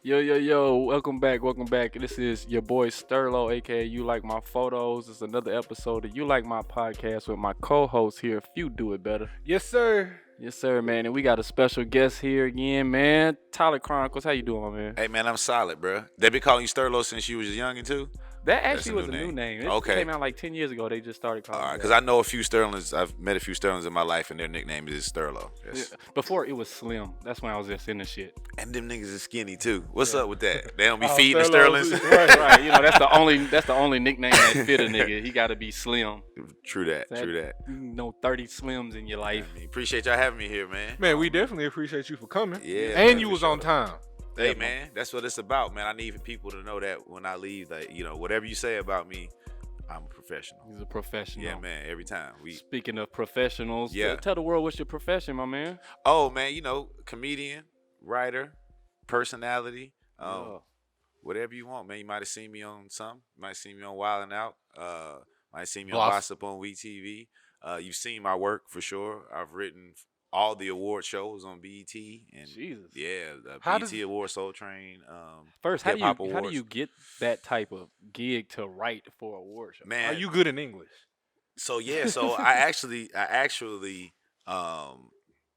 Yo, welcome back. This is your boy Sterlo, aka You Like My Photos. It's another episode of You Like My Podcast with my co-host here, If You Do It Better. Yes, sir. Yes, sir, man. And we got a special guest here again, man. Tyler Chronicles, how you doing, my man? Hey, man, I'm solid, bro. They been calling you Sterlo since you was young too? That That's actually a was new a new name. name. It Okay. came out like 10 years ago. They just started calling All right, it because that. I know a few Sterlings. I've met a few Sterlings in my life, and their nickname is Sterlo. Yes. Yeah, before it was Slim. That's when I was just in the shit. And them niggas is skinny, too. What's up with that? They don't be Oh, feeding the Sterlos. Sterlings? Right. You know, that's the only nickname that fit a nigga. He got to be Slim. True that. 30 Slims in your life. I mean, appreciate y'all having me here, man. Man, we definitely appreciate you for coming. Yeah, And man, you for was sure. on time. Hey, man, that's what it's about, man. I need people to know that when I leave, that, whatever you say about me, I'm a professional. He's a professional. Yeah, man, every time. Speaking of professionals, Yeah. tell the world what's your profession, my man. Oh, man, comedian, writer, personality, Yeah. whatever you want, man. You might have seen me on some. You might have seen me on Wild 'N Out. Might have seen me on Boss. Gossip on WeTV. You've seen my work for sure. I've written all the award shows on BET and Jesus. yeah, the How BET does- Award, Soul Train. First, how do Hip-hop you awards. get that type of gig to write for a award show? Man, Are you good in English? So I actually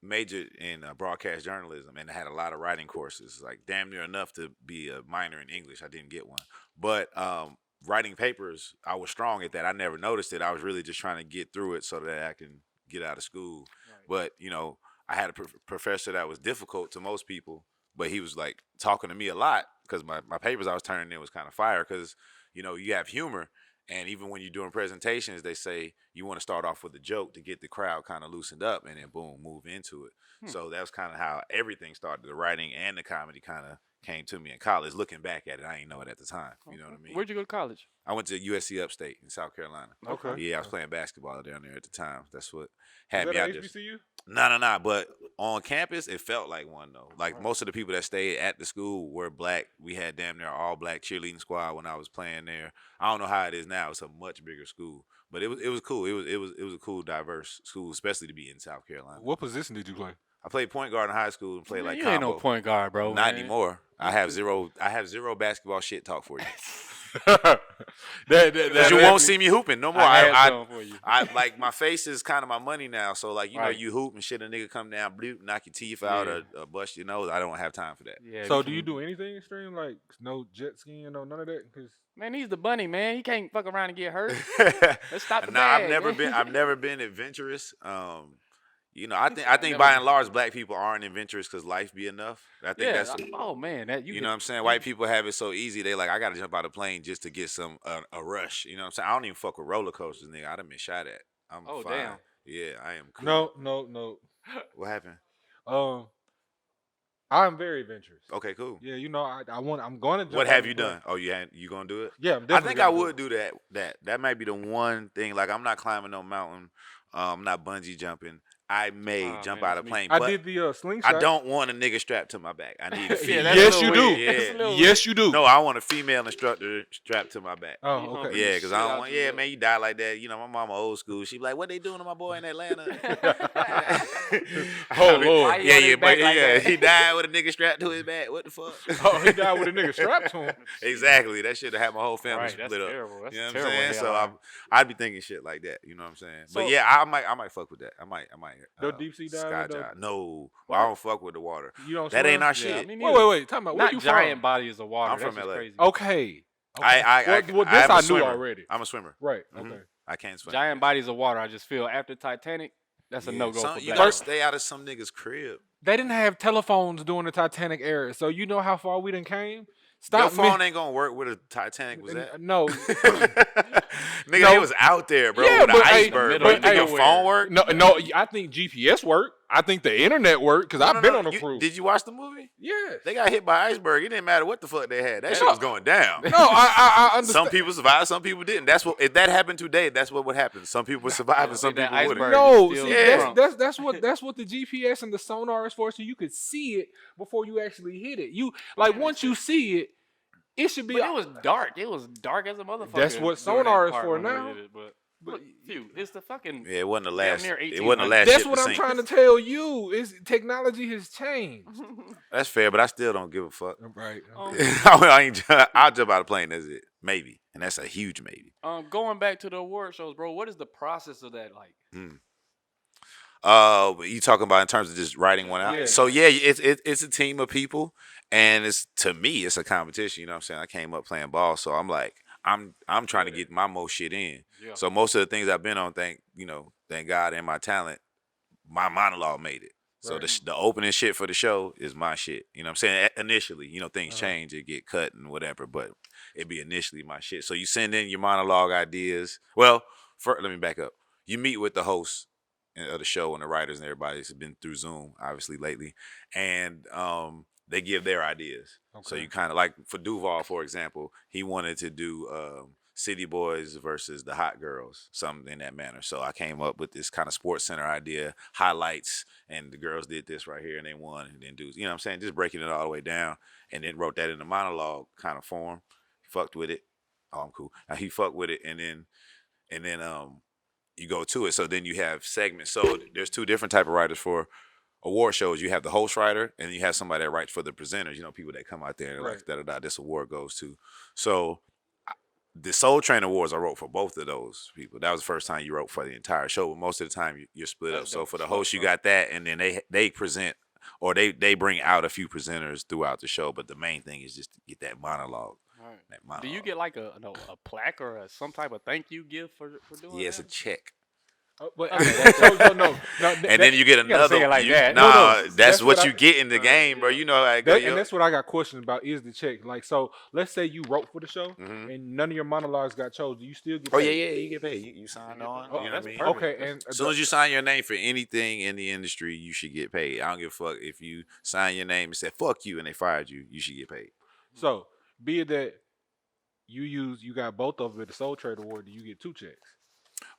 majored in broadcast journalism and had a lot of writing courses, like damn near enough to be a minor in English. I didn't get one, but writing papers, I was strong at that. I never noticed it. I was really just trying to get through it so that I can get out of school. Right. But I had a professor that was difficult to most people, but he was like talking to me a lot because my papers I was turning in was kind of fire because you have humor. And even when you're doing presentations, they say you want to start off with a joke to get the crowd kind of loosened up and then boom, move into it. So that's kind of how everything started. The writing and the comedy kind of came to me in college. Looking back at it, I didn't know it at the time. You know what I mean? Where'd you go to college? I went to USC Upstate in South Carolina. Okay. Yeah, I was playing basketball down there at the time. That's what Is had that me out at there. HBCU? No. But on campus, it felt like one though. Like most of the people that stayed at the school were black. We had damn near all black cheerleading squad when I was playing there. I don't know how it is now. It's a much bigger school, but it was cool. It was a cool, diverse school, especially to be in South Carolina. What position did you play? I played point guard in high school and played Man, like you ain't no combo. point guard, bro. Not man. anymore. I have zero basketball shit talk for you. That Because you won't see me hooping no more. I had some for you. I like my face is kind of my money now. So like Right. you hoop and shit, a nigga come down, bloop, knock your teeth out or bust your nose. I don't have time for that. Yeah, So we do you can- do anything extreme, like no jet skiing, no none of that? Because Man, he's the bunny, man. He can't fuck around and get hurt. Let's stop the Nah, bag, I've never been adventurous. I think Never by been. and large, black people aren't adventurous because life be enough. I think Yeah. that's Oh man, that you know what I'm saying. White people have it so easy. They like I gotta jump out of a plane just to get some a rush. You know what I'm saying. I don't even fuck with roller coasters, nigga. I done been shot at. I'm Oh, fine. damn. Yeah, I am cool. no. What happened? I'm very adventurous. Okay, cool. Yeah, I'm going to jump What out have the you plane. done? Oh, you gonna do it? Yeah, I'm I definitely think I gonna do would do that. That might be the one thing. Like I'm not climbing no mountain. I'm not bungee jumping. I may Oh, jump man, out of me- plane, I but did the slingshot. I don't want a nigga strapped to my back. I need a Yeah, female. that's a Yes, little you do. weird. That's a Yeah. little Yes, you do. No, I want a female instructor strapped to my back. Oh, You okay. hungry? Yeah, because I Shit don't out want. your Yeah, lip. man, you die like that. My mama old school. She be like, "What they doing to my boy in Atlanta?" Oh, Lord. Why he on his Yeah, back but like yeah, that? he died with a nigga strapped to his back. What the fuck? Oh, he died with a nigga strapped to him. Exactly. That should have had my whole family Right, that's split up. terrible. That's You know what I'm terrible saying? So headline. I'd be thinking shit like that. You know what I'm saying? So- But yeah, I might fuck with that. I might. No deep sea diving, skydive. though? No, well, I don't fuck with the water. You don't. That swim? ain't our Yeah, shit. me Wait, neither. wait. Talking about where Not you giant from? bodies of water. I'm That's from just LA. crazy. Okay. I Well, I this am I a knew swimmer. already. I'm a swimmer. Right. Mhm. Okay. I can't swim. Giant bodies of water. I just feel after Titanic, that's a Yeah, no go some- for You black. gotta people. stay out of some nigga's crib. They didn't have telephones during the Titanic era, so you know how far we done came. Your Stop. phone ain't gonna work where the Titanic was at. No. Nigga, No. they was out there, bro, Yeah, with an but, hey, iceberg. but, Bro, you think hey, your phone work? No. I think GPS worked. I think the internet worked because I've No, been no, on a you- cruise. Did you watch the movie? Yes. They got hit by an iceberg. It didn't matter what the fuck they had. That shit No. was going down. No, I understand. Some people survived, some people didn't. That's what if that happened today, that's what would happen. Some people would survive and some That people wouldn't. iceberg. No, Still see, Yeah. that's what the GPS and the sonar is for, so you could see it before you actually hit it. You like once you see it, it should be. But it was dark. It was dark as a motherfucker. That's what during that sonar is part for when we now. did it, but Look, few. It's the fucking Yeah, it wasn't the damn last. near It wasn't the 1800s. last That's ship what to I'm sink. trying to tell you. Is technology has changed. That's fair, but I still don't give a fuck. Right. I ain't. I'll jump out of the plane. That's it. Maybe, and that's a huge maybe. Going back to the award shows, bro. What is the process of that like? You talking about in terms of just writing one out? Yeah. So yeah, it's a team of people, and it's to me it's a competition. You know what I'm saying? I came up playing ball, so I'm like I'm trying to get my most shit in. Yeah. So most of the things I've been on, thank God and my talent, my monologue made it. So Right. the opening shit for the show is my shit. You know what I'm saying? Initially, things Uh-huh. change, it get cut and whatever, but it'd be initially my shit. So you send in your monologue ideas. Well, let me back up. You meet with the hosts of the show and the writers and everybody. It's been through Zoom, obviously, lately. And they give their ideas. So Okay. you kind of like for Duval, for example, he wanted to do City Boys versus the Hot Girls, something in that manner. So I came up with this kind of Sports Center idea, highlights, and the girls did this right here and they won, and then dudes, you know what I'm saying, just breaking it all the way down, and then wrote that in a monologue kind of form. He fucked with it. Oh, I'm cool. Now he fucked with it, and then you go to it. So then you have segments. So there's two different type of writers for award shows. You have the host writer, and you have somebody that writes for the presenters. People that come out there and Right. like this award goes to. So the Soul Train Awards, I wrote for both of those people. That was the first time you wrote for the entire show. But most of the time you're split up. That's So dope for the as host, fuck, you bro. got that, and then they present or they bring out a few presenters throughout the show. But the main thing is just to get that monologue. All right. That monologue. Do you get like a plaque or some type of thank you gift for doing Yeah, it's a that? check. But And then you get you gotta say another. it like that. Nah, No, that's what what you get in the game, bro. You know how it go. and that's what I got questions about is the check. Like, so let's say you wrote for the show Mhm. and none of your monologues got chosen. Do you still get Oh paid? yeah, you get paid. You sign on. Oh, You know what I that's mean? perfect. Okay, and As soon as you sign your name for anything in the industry, you should get paid. I don't give a fuck if you sign your name and said "fuck you" and they fired you. You should get paid. so be it that you got both of them at the Soul Trade Award, do you get two checks?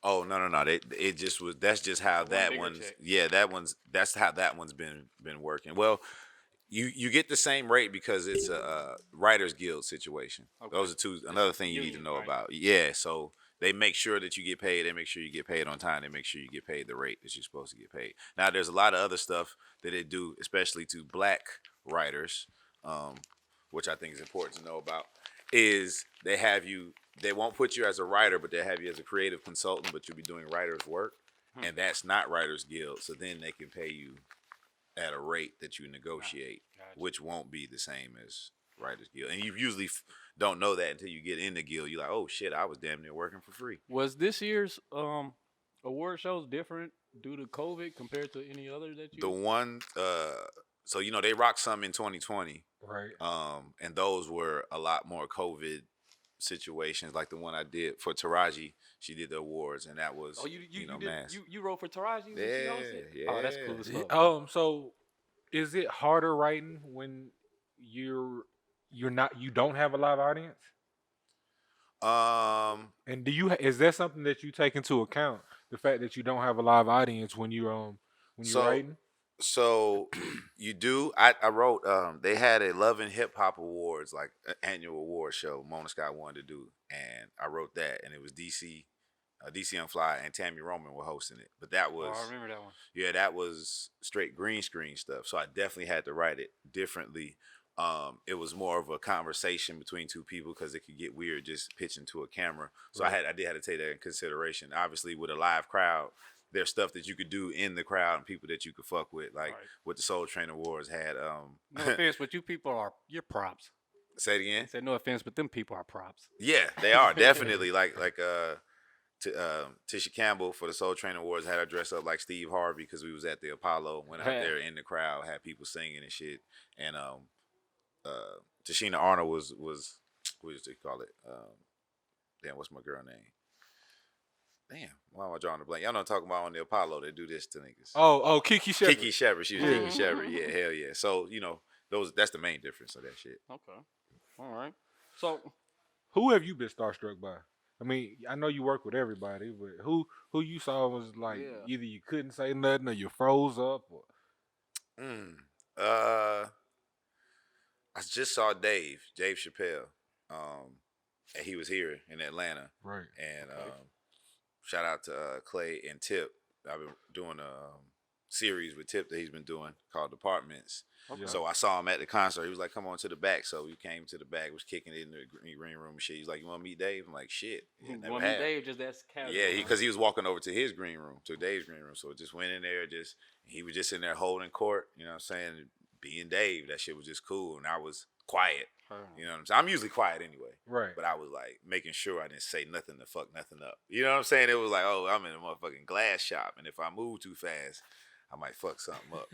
Oh no. It just was. That's just how that bigger one's. check. Yeah, that's how that one's been working. Well, you get the same rate because it's a writers guild situation. Okay. Those are another thing you need to Union, know right? about. Yeah, so they make sure that you get paid. They make sure you get paid on time. They make sure you get paid the rate that you're supposed to get paid. Now, there's a lot of other stuff that they do, especially to black writers, which I think is important to know about. Is they won't put you as a writer, but they have you as a creative consultant, but you'll be doing writer's work, and that's not writers guild. So then they can pay you at a rate that you negotiate, Gotcha. which won't be the same as Writers Guild. And you usually don't know that until you get in the guild. You're like, oh shit, I was damn near working for free. Was this year's award shows different due to COVID compared to any other that you? The one, so they rocked some in 2020, Right. and those were a lot more COVID situations, like the one I did for Taraji. She did the awards, and that was mass. You wrote for Taraji? Yeah. Oh, that's cool as fuck. So is it harder writing when you don't have a live audience? And is that something that you take into account, the fact that you don't have a live audience when you're writing? So you do. I wrote. They had a Love and Hip Hop Awards, like an annual award show. Mona Scott wanted to do, and I wrote that, and it was DC Young Fly and Tammy Roman were hosting it. But that was, I remember that one. Yeah, that was straight green screen stuff. So I definitely had to write it differently. It was more of a conversation between two people because it could get weird just pitching to a camera. So Right. I did have to take that in consideration. Obviously, with a live crowd, there's stuff that you could do in the crowd and people that you could fuck with, like Right. what the Soul Train Awards had. No offense, but you people you're props. Say it again. I said no offense, but them people are props. Yeah, they are definitely like Tisha Campbell for the Soul Train Awards had her dress up like Steve Harvey because we was at the Apollo, went out there in the crowd, had people singing and shit, and Tashina Arnold was what did they call it? Damn, what's my girl name? Damn, why am I drawing a blank? Y'all know what I'm talking about on the Apollo. They do this to niggas. Oh, Kiki Shepard. Kiki Shepard. She was Yeah. Kiki Shepard. Yeah, hell yeah. So that's the main difference of that shit. Okay. All right. So Who have you been starstruck by? I mean, I know you work with everybody, but who you saw was like Yeah. either you couldn't say nothing or you froze up or I just saw Dave Chappelle, and he was here in Atlanta, right. and shout out to Clay and Tip. I've been doing a series with Tip that he's been doing called Departments. Okay. So I saw him at the concert. He was like, "Come on to the back." So we came to the back, was kicking it in the green room and shit. He's like, "You want to meet Dave?" I'm like, "Shit." You want to meet Dave? Just that's casual. Yeah, because he was walking over to his green room, to Dave's green room. So it just went in there. He was just in there holding court. You know what I'm saying? Being Dave, that shit was just cool. And I was quiet. You know what I'm saying? I'm usually quiet anyway. Right. But I was like making sure I didn't say nothing to fuck nothing up. You know what I'm saying? It was like, oh, I'm in a motherfucking glass shop. And if I move too fast, I might fuck something up.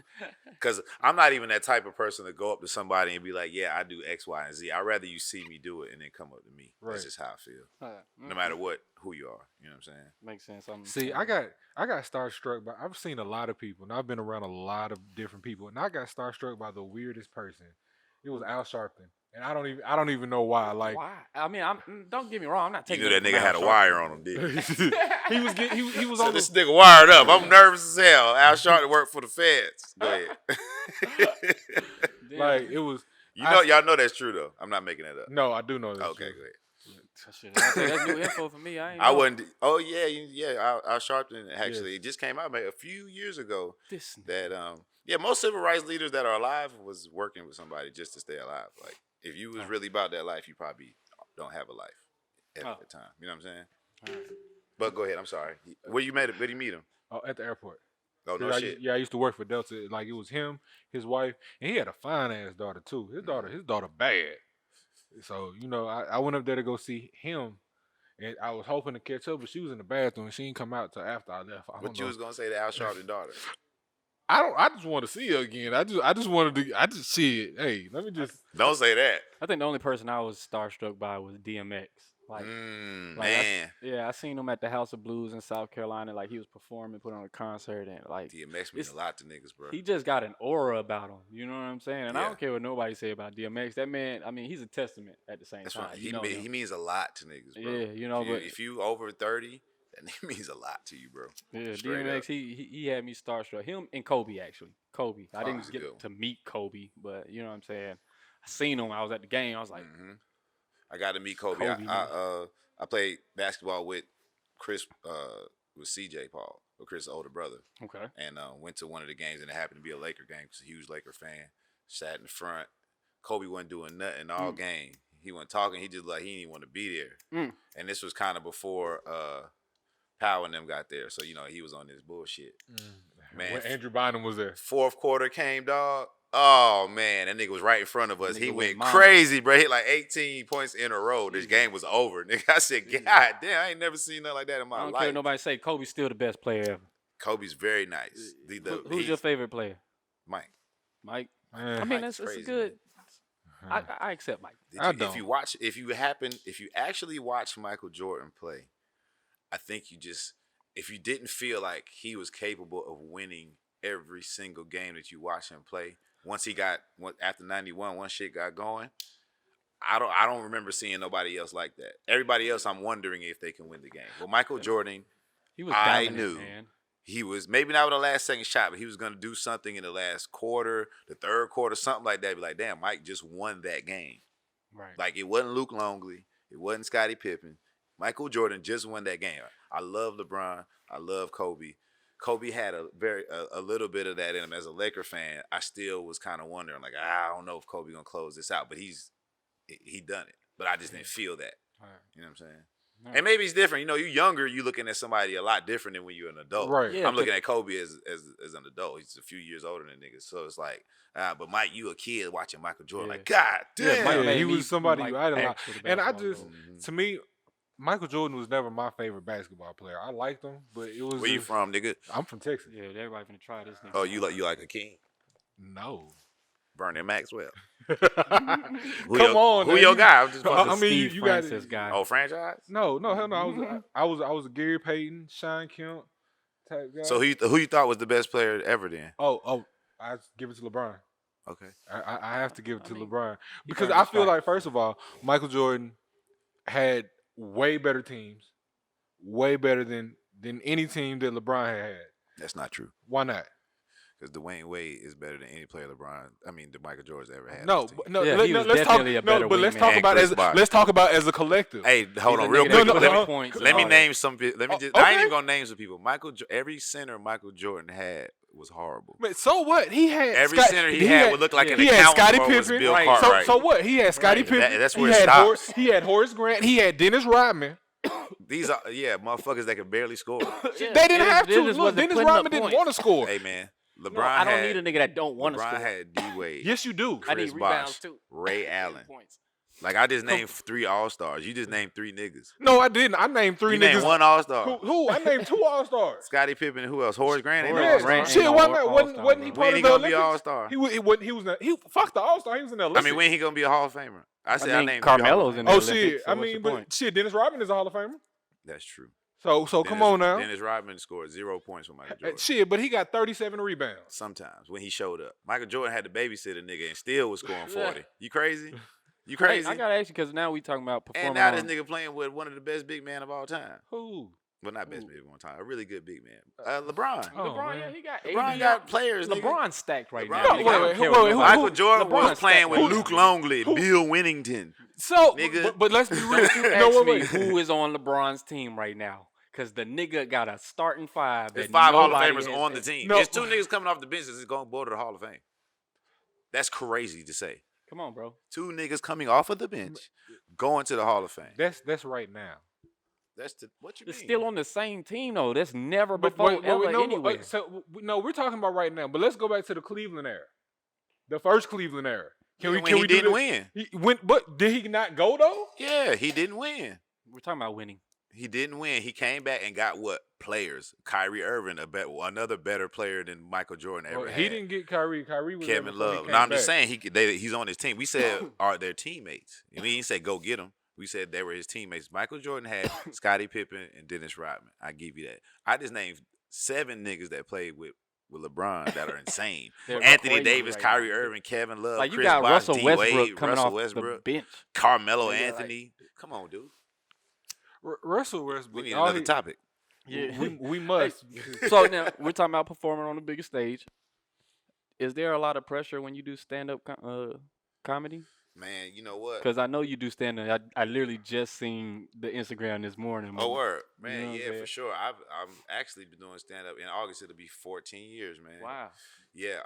Because I'm not even that type of person to go up to somebody and be like, yeah, I do X, Y, and Z. I'd rather you see me do it and then come up to me. Right. That's just how I feel. No matter who you are. You know what I'm saying? Makes sense. See, I got starstruck by. I've seen a lot of people, and I've been around a lot of different people, and I got starstruck by the weirdest person. It was Al Sharpton, and I don't even know why. Like, why? I mean, don't get me wrong. I'm not taking. You knew that nigga had a wire on him, did he was he was so on this nigga wired up. I'm nervous as hell. Al Sharpton worked for the feds. Go ahead. Like it was. Y'all know that's true though. I'm not making that up. No, I do know that. Okay, go ahead. That's new info for me. I wasn't. Oh yeah. Al Sharpton actually it just came out a few years ago. That most civil rights leaders that are alive was working with somebody just to stay alive. Like if you was really about that life, you probably don't have a life at the time. You know what I'm saying? But go ahead. I'm sorry. Where you meet him? Oh, at the airport. Oh no shit. I used to work for Delta. Like it was him, his wife, and he had a fine ass daughter too. His daughter bad. So, I went up there to go see him, and I was hoping to catch up, but she was in the bathroom, and she didn't come out until after I left. What you was going to say to Al Sharpton's daughter? I just want to see her again. I just see it. Hey, let me just. Don't say that. I think the only person I was starstruck by was DMX. Man. I seen him at the House of Blues in South Carolina. Like he was performing, put on a concert, and like DMX means a lot to niggas, bro. He just got an aura about him. You know what I'm saying? And Yeah. I don't care what nobody say about DMX. That man, I mean, he's a testament at the same That's time. right. He means a lot to niggas, bro. Yeah, if you over 30, then it means a lot to you, bro. Yeah, Straight DMX, up. he had me starstruck. Him and Kobe actually. Kobe. I didn't that's a good get one. to meet Kobe, but you know what I'm saying. I seen him. I was at the game. I was like, I got to meet Kobe. I played basketball with Chris, with CJ Paul, with Chris' older brother. okay. And went to one of the games, and it happened to be a Laker game because a huge Laker fan. Sat in the front. Kobe wasn't doing nothing all game. He wasn't talking. He just he didn't even want to be there. And this was kind of before Powell and them got there, so he was on this bullshit. Man, When Andrew Bynum was there. fourth quarter came, dog. Oh man, that nigga was right in front of us. Nigga He went went mama. crazy, bro. Hit like 18 points in a row. This game was over. Nigga, I said, God damn, I ain't never seen nothing like that in I my don't care life. what nobody say. Kobe's still the best player ever. Kobe's very nice. Who's your favorite player? Mike? Mike. Man, I mean, Mike's that's a crazy, good. man. I accept Mike. If you actually watch Michael Jordan play, I think if you didn't feel like he was capable of winning every single game that you watch him play, after 91, once shit got going, I don't remember seeing nobody else like that. Everybody else, I'm wondering if they can win the game. Well, Michael Jordan, He was I dominant, knew man. he was maybe not with the last second shot, but he was going to do something in the last quarter, the third quarter, something like that. Be like, damn, Mike just won that game. Right. Like it wasn't Luke Longley, it wasn't Scottie Pippen. Michael Jordan just won that game. I love LeBron. I love Kobe. Kobe had a little bit of that in him. As a Laker fan, I still was kind of wondering, like, I don't know if Kobe gonna close this out, but he done it. But I just didn't feel that. Right. You know what I'm saying? Right. And maybe it's different. You're younger, you're looking at somebody a lot different than when you're an adult. Right. Yeah, I'm looking at Kobe as an adult. He's a few years older than niggas. So it's like, but Mike, you a kid watching Michael Jordan. Yeah. Like, God damn. Mike Yeah, made he me was somebody like you idolized. actual And I basketball just, player. to me, Michael Jordan was never my favorite basketball player. I liked him, but it was. Where you from, nigga? I'm from Texas. Yeah, everybody finna try this. Nigga. Oh, you like a king? No. Vernon Maxwell. Come Who your, on, Who man. your guy? I'm just I fucking- mean, Steve you got Francis it. guy. Oh, franchise? No, hell no. I was a Gary Payton, Sean Kemp type guy. So who you thought was the best player ever then? Oh, I give it to LeBron. Okay. I have to give it to mean, LeBron he because earned I his feel like, stripes. first of all, Michael Jordan had way better teams, way better than any team that LeBron had. That's not true. Why not? because Dwayne Wade is better than any player Michael Jordan's ever had. No, on his team. no. Yeah, he was definitely a better But let's wingman. talk And about Chris Bosh. let's talk about as a collective. Hey, hold He's on, a real nigga quick. that No, put no, up points and Let me all name some. Let me just. I okay. ain't even gonna name some people. Every center Michael Jordan had was horrible. Man, so what? He had Every center he had would look like an he had accountant Scottie or was Pippen. Bill Right. Cartwright. So what? He had Scottie Right. Pippen. That's he where it had stops. He had Horace Grant. He had Dennis Rodman. These are motherfuckers that could barely score. Yeah, They didn't have to. Dennis Look, wasn't Dennis putting up Rodman didn't points. want to score. Hey man, LeBron No, I don't had need a nigga that don't want to LeBron score. had D Wade, Yes, you do. I Chris need rebounds Bosh, too. Ray Allen. Points. Like I just named 3 All-Stars. You just named 3 niggas. No, I didn't. I named 3 You niggas. named 1 All-Star. Who? I named 2 All-Stars. Scottie Pippen and who else? Horace Grant ain't no Horace All-Star. Grant Shit, ain't wasn't no wasn't All-Star, he bro. part When of he the gonna be Olympics? All-Star? He was fuck the All-Star. He was in the I Olympics. mean, when he gonna be a Hall of Famer? I said I mean, named 3 Hall of Carmelo's in Famers. the Oh Olympics, shit! so I what's mean, your but point? shit, Dennis Rodman is a Hall of Famer. That's true. So come on now. Dennis Rodman scored 0 points for Michael Jordan. Shit, but he got 37 rebounds. Sometimes when he showed up, Michael Jordan had to babysit a nigga and still was scoring Yeah. 40. You crazy? You Hey, crazy? I gotta ask you because now we talking about performing. And now this on- nigga playing with one of the best big men of all time. Who? Well, not best big of all time. A really good big man. LeBron. Oh, LeBron, man. yeah, he got LeBron 80 got players. Nigga. LeBron stacked right LeBron- now. No, nigga. I don't wait, care wait, what wait, nobody- Michael Jordan LeBron was playing stacked with right Luke now. Longley, Bill Winnington. So, Nigga. but let's be real. You No, ask wait, me wait. who is on LeBron's team right now? Because the nigga got a starting 5. There's that 5 Hall of nobody Famers has- on the team. No. There's 2 niggas coming off the bench that's going to go to the Hall of Fame. That's crazy to say. Come on, bro. 2 niggas coming off of the bench going to the Hall of Fame. That's right now. That's what you mean. It's still on the same team though. That's never But before wait, ever no, anywhere. no, we're talking about right now. But let's go back to the Cleveland era, the first Cleveland era. Can we? When Can he we do didn't this? win. He went, but did he not go though? Yeah, he didn't win. We're talking about winning. He didn't win. He came back and got what? Players. Kyrie Irving, another better player than Michael Jordan ever Well, had. he didn't get Kyrie. Kyrie was there Kevin before he Love. came No, I'm just back. saying he's on his team. We said are their teammates. And we didn't say go get them. We said they were his teammates. Michael Jordan had Scottie Pippen and Dennis Rodman. I give you that. I just named 7 niggas that played with LeBron that are insane. They're Anthony crazy Davis, right Kyrie now. Irving, Kevin Love, Like you Chris got Bosh, Russell D. Westbrook Wade, coming Russell off Westbrook, the bench. Carmelo Yeah, like- Anthony. Come on, dude. Russell Westbrook. We need all another he- topic. Yeah. We must. So now we're talking about performing on the biggest stage. Is there a lot of pressure when you do stand up comedy? Man, you know what? Because I know you do stand up. I literally just seen the Instagram this morning. Oh, word. You Man, know what I'm yeah, saying? for sure. I'm actually been doing stand up in August. It'll be 14 years, man. Wow. Yeah.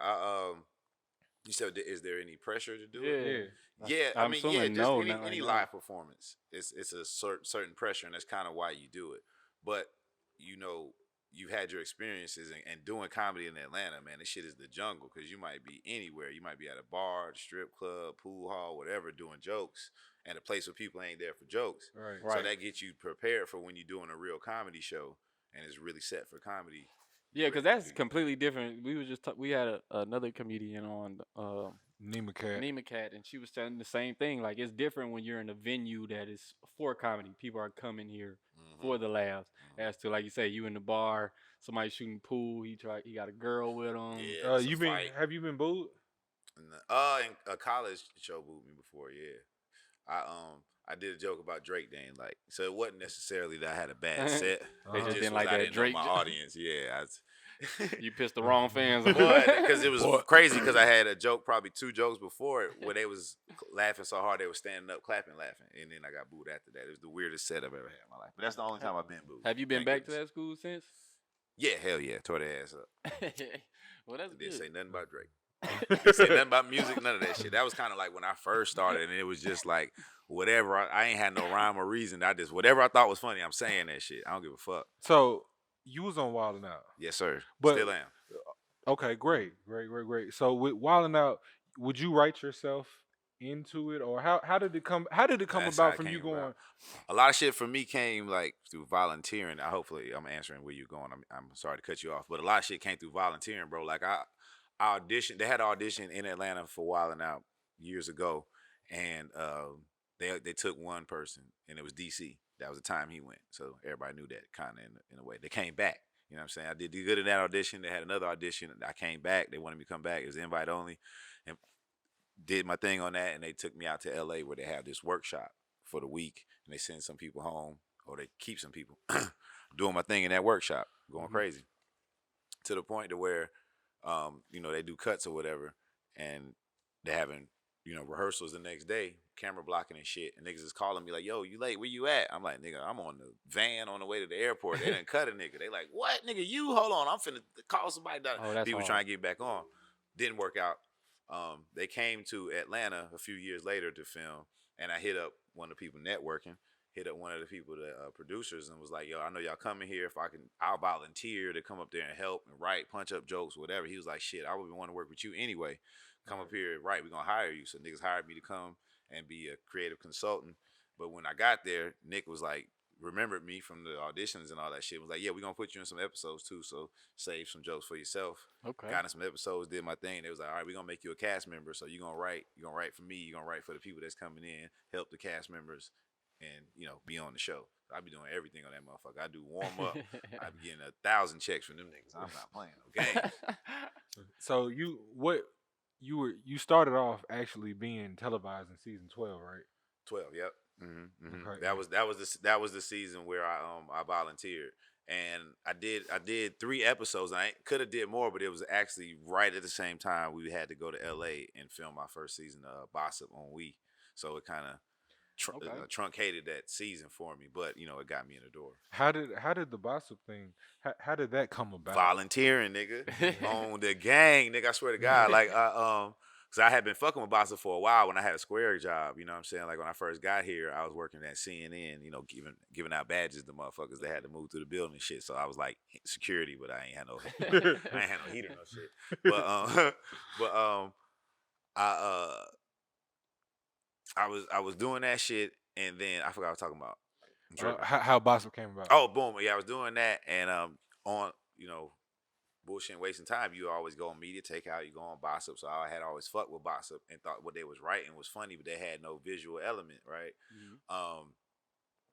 You said, is there any pressure to do Yeah. it? Yeah. Yeah, I I'm mean, assuming just no, any, not right any now. live performance, it's a certain pressure, and that's kind of why you do it. But you know, you've had your experiences and doing comedy in Atlanta, man. This shit is the jungle because you might be anywhere. You might be at a bar, strip club, pool hall, whatever, doing jokes, and a place where people ain't there for jokes. Right. So that gets you prepared for when you're doing a real comedy show, and it's really set for comedy. Yeah, because that's completely different. We was just we had another comedian on Nima Cat. Nima Cat, and she was saying the same thing. Like it's different when you're in a venue that is for comedy. People are coming here for the laughs. As to like you say, you in the bar, somebody shooting pool. He got a girl with him. Yeah, it's a fight. Have you been booed? In a college show booed me before. Yeah, I did a joke about Drake Dane, like, so it wasn't necessarily that I had a bad set. They It just just didn't was like I that didn't Drake know my joke. audience. Yeah, You pissed the wrong fans. because it was crazy because I had a joke, probably 2 jokes before it, where they was laughing so hard they was standing up, clapping, laughing, and then I got booed after that. It was the weirdest set I've ever had in my life. But that's the only time I've been booed. Have you been Thank back to goodness. that school since? Yeah, hell yeah, tore their ass up. Well, that's Didn't say good. nothing about Drake. Didn't say nothing about music, none of that shit. That was kind of like when I first started, and it was just like whatever. I ain't had no rhyme or reason. I just whatever I thought was funny, I'm saying that shit. I don't give a fuck. So you was on Wild 'N Out. Yes, sir. But- Still am. Okay, great. So with Wild 'N Out, would you write yourself into it, or how did it come? How did it come That's how about it from you came going? about. A lot of shit for me came like through volunteering. Hopefully I'm answering where you're going. I'm sorry to cut you off, but a lot of shit came through volunteering, bro. Like I auditioned. They had an audition in Atlanta for Wild 'N Out years ago, and they took one person, and it was DC. That was the time he went, so everybody knew that kind of in a way. They came back. You know what I'm saying? I did good in that audition. They had another audition. I came back. They wanted me to come back. It was invite only, and did my thing on that. And they took me out to LA where they have this workshop for the week, and they send some people home, or they keep some people doing my thing in that workshop, going crazy, to the point to where they do cuts or whatever, and they having rehearsals the next day, camera blocking and shit, and niggas is calling me like, "Yo, you late? Where you at?" I'm like, "Nigga, I'm on the van on the way to the airport." They didn't cut a nigga. They like, "What, nigga? You hold on, I'm finna call somebody down." Oh, that's People hard. trying to get back on, didn't work out. They came to Atlanta a few years later to film, and I hit up one of the people networking. Hit up one of the people, the producers, and was like, "Yo, I know y'all coming here. If I can, I'll volunteer to come up there and help and write, punch up jokes, whatever." He was like, "Shit, I would want to work with you anyway. Come up here, right? We're gonna hire you." So niggas hired me to come and be a creative consultant. But when I got there, Nick was like, remembered me from the auditions and all that shit. Was like, "Yeah, we're gonna put you in some episodes too. So save some jokes for yourself." Okay. Got in some episodes, did my thing. They was like, "All right, we're gonna make you a cast member. So you're gonna write for me, you're gonna write for the people that's coming in, help the cast members, and be on the show." I be doing everything on that motherfucker. I do warm up. I be getting 1,000 checks from them niggas. I'm not playing no games. So you started off actually being televised in season 12, right? 12. Yep. Mm-hmm. Okay. That was the season where I volunteered, and I did 3 episodes. I could have did more, but it was actually right at the same time we had to go to L.A. and film my first season of Gossip on We. So it kind of truncated that season for me, but it got me in the door. How did the Gossip thing? How did that come about? Volunteering, nigga, on the gang, nigga. I swear to God, like cause I had been fucking with Bossa for a while when I had a Square job. You know what I'm saying? Like when I first got here, I was working at CNN. Giving out badges to motherfuckers that had to move through the building and shit. So I was like security, but I ain't had no heater, no shit. But I was doing that shit, and then I forgot what I was talking about. How Gossip came about? Oh, boom! Yeah, I was doing that, and on bullshit and wasting time. You always go on media takeout. You go on Gossip. So I had always fucked with Gossip and thought what they was writing was funny, but they had no visual element, right? Mm-hmm.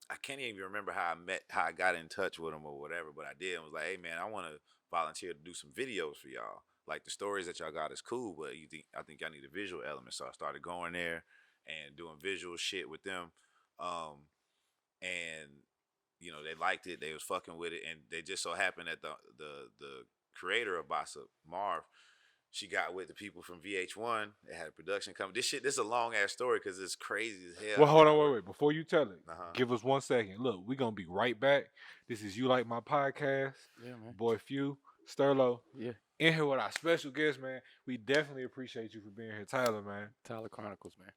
I can't even remember how I got in touch with them or whatever, but I did. And was like, "Hey man, I want to volunteer to do some videos for y'all. Like the stories that y'all got is cool, but I think y'all need a visual element." So I started going there and doing visual shit with them, and they liked it. They was fucking with it, and they just so happened that the creator of Gossip, Marv, she got with the people from VH1. They had a production company. This is a long ass story because it's crazy as hell. Well, hold on, wait. Before you tell it, Uh-huh. give us 1 second. Look, we're gonna be right back. This is You Like My Podcast. Yeah, man. Boy Few, Sterlo. Yeah. In here with our special guest, man. We definitely appreciate you for being here, Tyler, man. Tyler Chronicles, man.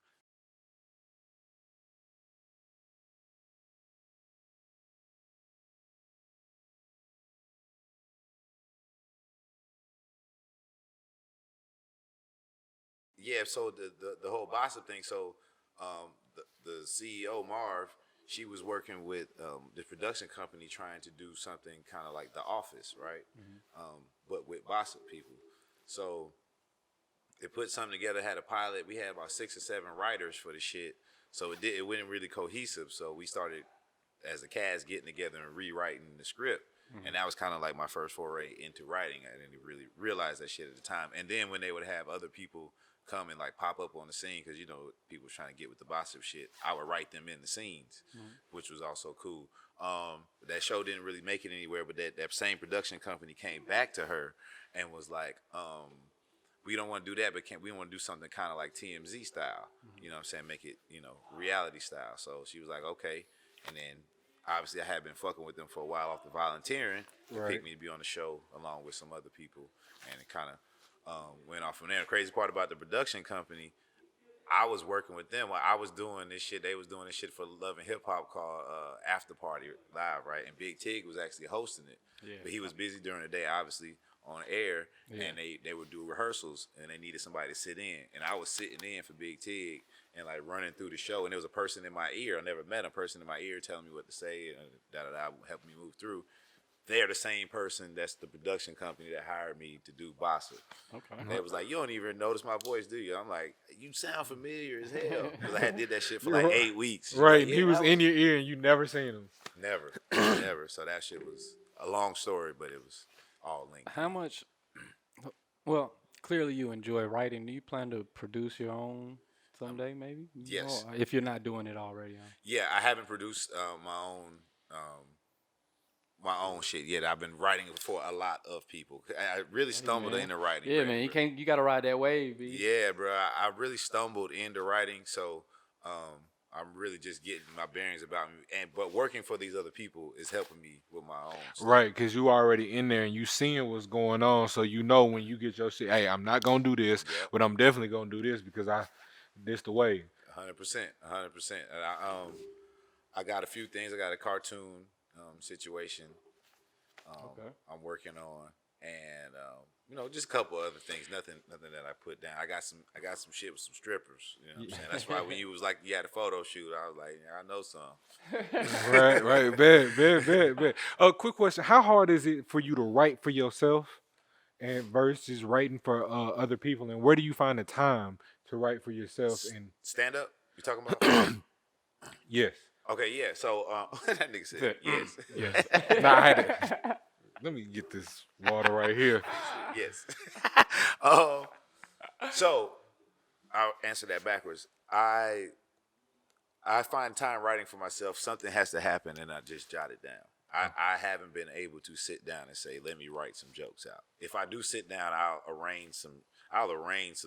Yeah, so the whole Gossip thing. So the CEO Marv, she was working with the production company trying to do something kind of like The Office, right? Mm-hmm. But with Gossip people. So they put something together, had a pilot. We had about 6 or 7 writers for the shit, so it wasn't really cohesive. So we started as a cast getting together and rewriting the script. Mm-hmm. And that was kind of like my first foray into writing. I didn't really realize that shit at the time. And then when they would have other people come and like pop up on the scene, because people were trying to get with the Gossip shit, I would write them in the scenes, which was also cool. That show didn't really make it anywhere, but that same production company came back to her and was like, we don't want to do that, but we want to do something kind of like TMZ style. You know what I'm saying? Make it, reality style. So she was like, okay. And then obviously I had been fucking with them for a while off the volunteering. They picked me to be on the show along with some other people. And it kind of went off from there. The crazy part about the production company, I was working with them while I was doing this shit. They was doing this shit for Love and Hip Hop called After Party Live, right? And Big Tig was actually hosting it. Yeah. But he was busy during the day, obviously, on air. Yeah. And they would do rehearsals, and they needed somebody to sit in. And I was sitting in for Big Tig and like running through the show. And there was a person in my ear. I never met a person in my ear telling me what to say and helping me move through. They're the same person that's the production company that hired me to do Gossip. Okay. And they was like, you don't even notice my voice, do you? I'm like, you sound familiar as hell. Because I had did that shit for like 8 weeks. Right. Like, yeah, he was in your ear and you never seen him. Never. Never. So that shit was a long story, but it was all linked. How much, well, clearly you enjoy writing. Do you plan to produce your own someday, maybe? Yes. If you're not doing it already. Yeah, I haven't produced my own my own shit yet. I've been writing for a lot of people. I really stumbled into writing. Yeah, bro. man. You gotta ride that wave, B. Yeah, bro. I really stumbled into writing, so I'm really just getting my bearings about me. But working for these other people is helping me with my own stuff. Right, because you already in there and you seeing what's going on, so you know when you get your shit. Hey, I'm not gonna do this, but I'm definitely gonna do this because this the way. 100%, 100%. I got a few things. I got a cartoon situation I'm working on, and just a couple other things. Nothing that I put down. I got some shit with some strippers. You know what I'm saying? That's why when you was like you had a photo shoot, I was like, yeah, I know some. Right. Bet. Quick question: how hard is it for you to write for yourself, and versus writing for other people? And where do you find the time to write for yourself? And stand up. You talking about? Yes. Okay, yeah. So that nigga said yes. Yes. Nah, I had to. Let me get this water right here. Yes. So I'll answer that backwards. I find time writing for myself. Something has to happen, and I just jot it down. I haven't been able to sit down and say, "Let me write some jokes out." If I do sit down, I'll arrange some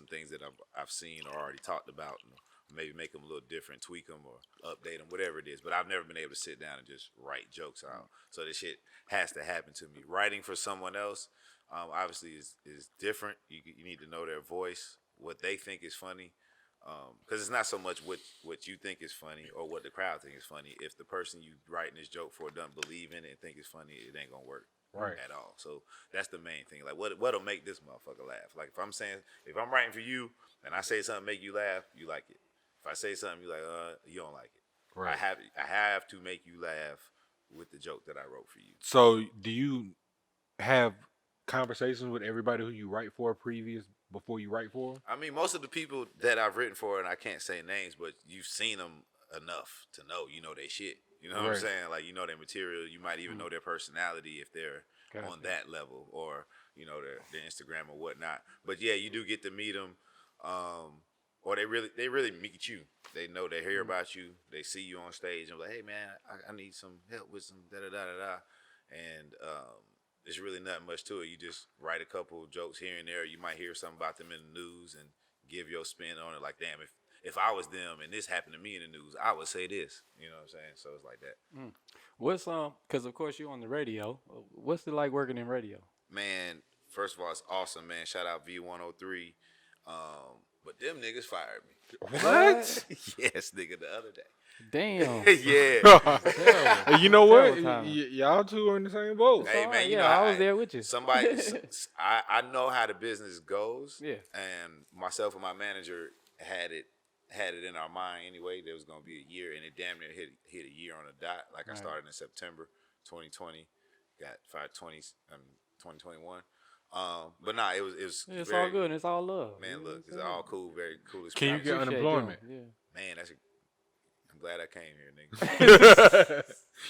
things that I've seen or already talked about, and maybe make them a little different, tweak them or update them, whatever it is. But I've never been able to sit down and just write jokes out. So this shit has to happen to me. Writing for someone else, obviously is different. You need to know their voice, what they think is funny. Because it's not so much what you think is funny or what the crowd thinks is funny. If the person you writing this joke for doesn't believe in it and think it's funny, it ain't gonna work at all. So that's the main thing. Like what'll make this motherfucker laugh? Like if I'm writing for you and I say something make you laugh, you like it. If I say something, you like, you don't like it. Right. I have to make you laugh with the joke that I wrote for you. So do you have conversations with everybody who you write for before you write for them? I mean, most of the people that I've written for, and I can't say names, but you've seen them enough to know, they shit. You know what I'm saying? Like, their material. You might even know their personality if they're on that level, or, their Instagram or whatnot. But yeah, you do get to meet them. Or they really meet you. They know, they hear about you. They see you on stage and like, hey man, I need some help with some da da da da da. And there's really nothing much to it. You just write a couple jokes here and there. You might hear something about them in the news and give your spin on it. Like, damn, if I was them and this happened to me in the news, I would say this. You know what I'm saying? So it's like that. What's because of course you're on the radio. What's it like working in radio? Man, first of all, it's awesome, man. Shout out V103. But them niggas fired me. What? Yes, nigga, the other day. Damn. Yeah. You know what? Y'all two are in the same boat. Hey man, I was there with you. Somebody, I know how the business goes. Yeah. And myself and my manager had it in our mind anyway. There was gonna be a year, and it damn near hit a year on a dot. Like I started in September 2020, got fired 2021. But nah, it was. It's very, all good. And it's all love. Man, look, it's all cool. Very cool. Can you get unemployment? Yeah. Man, I'm glad I came here, nigga.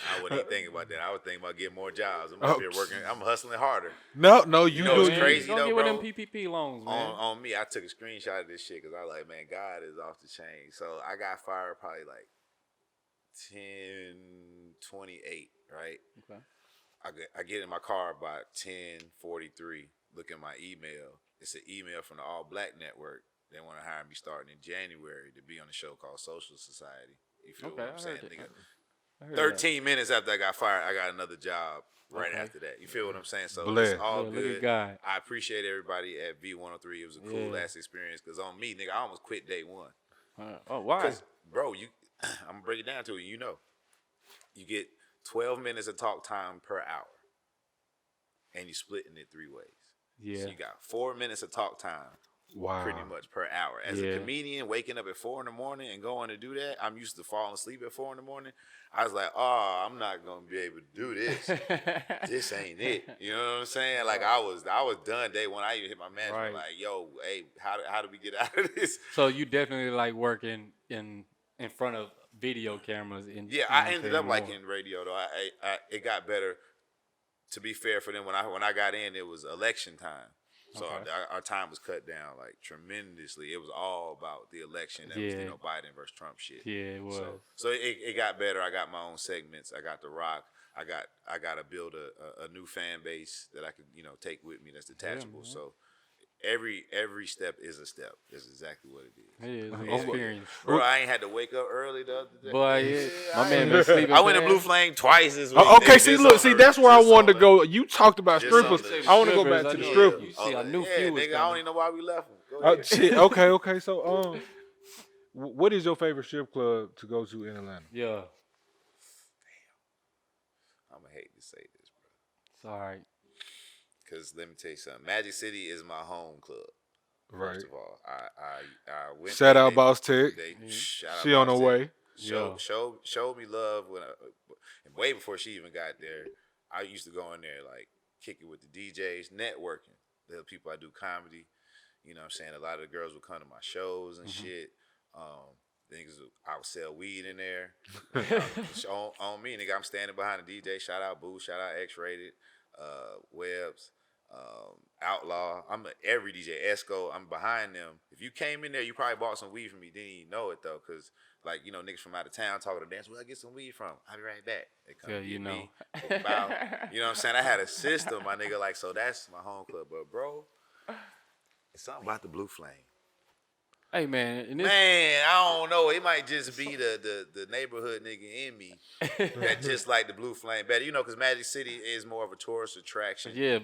I wasn't even thinking about that. I was thinking about getting more jobs. I'm up here working. I'm hustling harder. No, you know it's crazy don't though, get bro. with them PPP loans, man. On me, I took a screenshot of this shit because I was like, man, God is off the chain. So I got fired probably like 10:28, right? Okay. I get in my car about 10:43. Look at my email. It's an email from the All Black Network. They want to hire me starting in January to be on a show called Social Society. You feel what I'm saying, nigga? 13 minutes after I got fired, I got another job right after that. You feel what I'm saying? So it's all good. Look at God. I appreciate everybody at V103. It was a cool ass experience because on me, nigga, I almost quit day one. Why? Because, bro, I'm going to break it down to you. You get 12 minutes of talk time per hour, and you're splitting it 3 ways. Yeah. So you got 4 minutes of talk time. Wow. Pretty much per hour. As a comedian, waking up at 4 in the morning and going to do that, I'm used to falling asleep at 4 in the morning. I was like, oh, I'm not gonna be able to do this. This ain't it. You know what I'm saying? Like I was done day one. I even hit my manager like, yo, hey, how do we get out of this? So you definitely like working in front of video cameras. I ended up like in radio though. I it got better. To be fair for them, when I got in, it was election time. So our time was cut down like tremendously. It was all about the election. That was Biden versus Trump shit. Yeah, it was. So it got better. I got my own segments. I got The Rock. I got to build a new fan base that I could take with me that's detachable. So every step is a step. That's exactly what it is. It is an experience. Bro, I ain't had to wake up early the other day. Boy, my man been sleeping. I went to Blue Flame twice this week. Okay, see, that's where I wanted to go. You talked about strippers. I want to go back to the strippers. See, I knew few was nigga, I don't even know why we left them. Go ahead. Shit. Okay. So, what is your favorite strip club to go to in Atlanta? Yeah. I'm gonna hate to say this, bro. It's all right. Cause let me tell you something. Magic City is my home club. Right. First of all, I went. Shout out Boss Tech. Shout she out on her way. Showed me love and way before she even got there. I used to go in there like kick it with the DJs, networking. The people I do comedy. You know what I'm saying? A lot of the girls would come to my shows and shit. Niggas, I would sell weed in there. on me, nigga, I'm standing behind the DJ. Shout out Boo, shout out X-Rated, Webbs, Outlaw. I'm every DJ, Esco. I'm behind them. If you came in there, you probably bought some weed from me. Didn't even know it though, cause like niggas from out of town talking to dance. Where I get some weed from? I'll be right back. They come get me. Bow. You know what I'm saying? I had a system, my nigga. Like, so that's my home club. But bro, it's something about the Blue Flame. Hey man, I don't know. It might just be the neighborhood nigga in me that just like the Blue Flame better. Because Magic City is more of a tourist attraction. Yeah.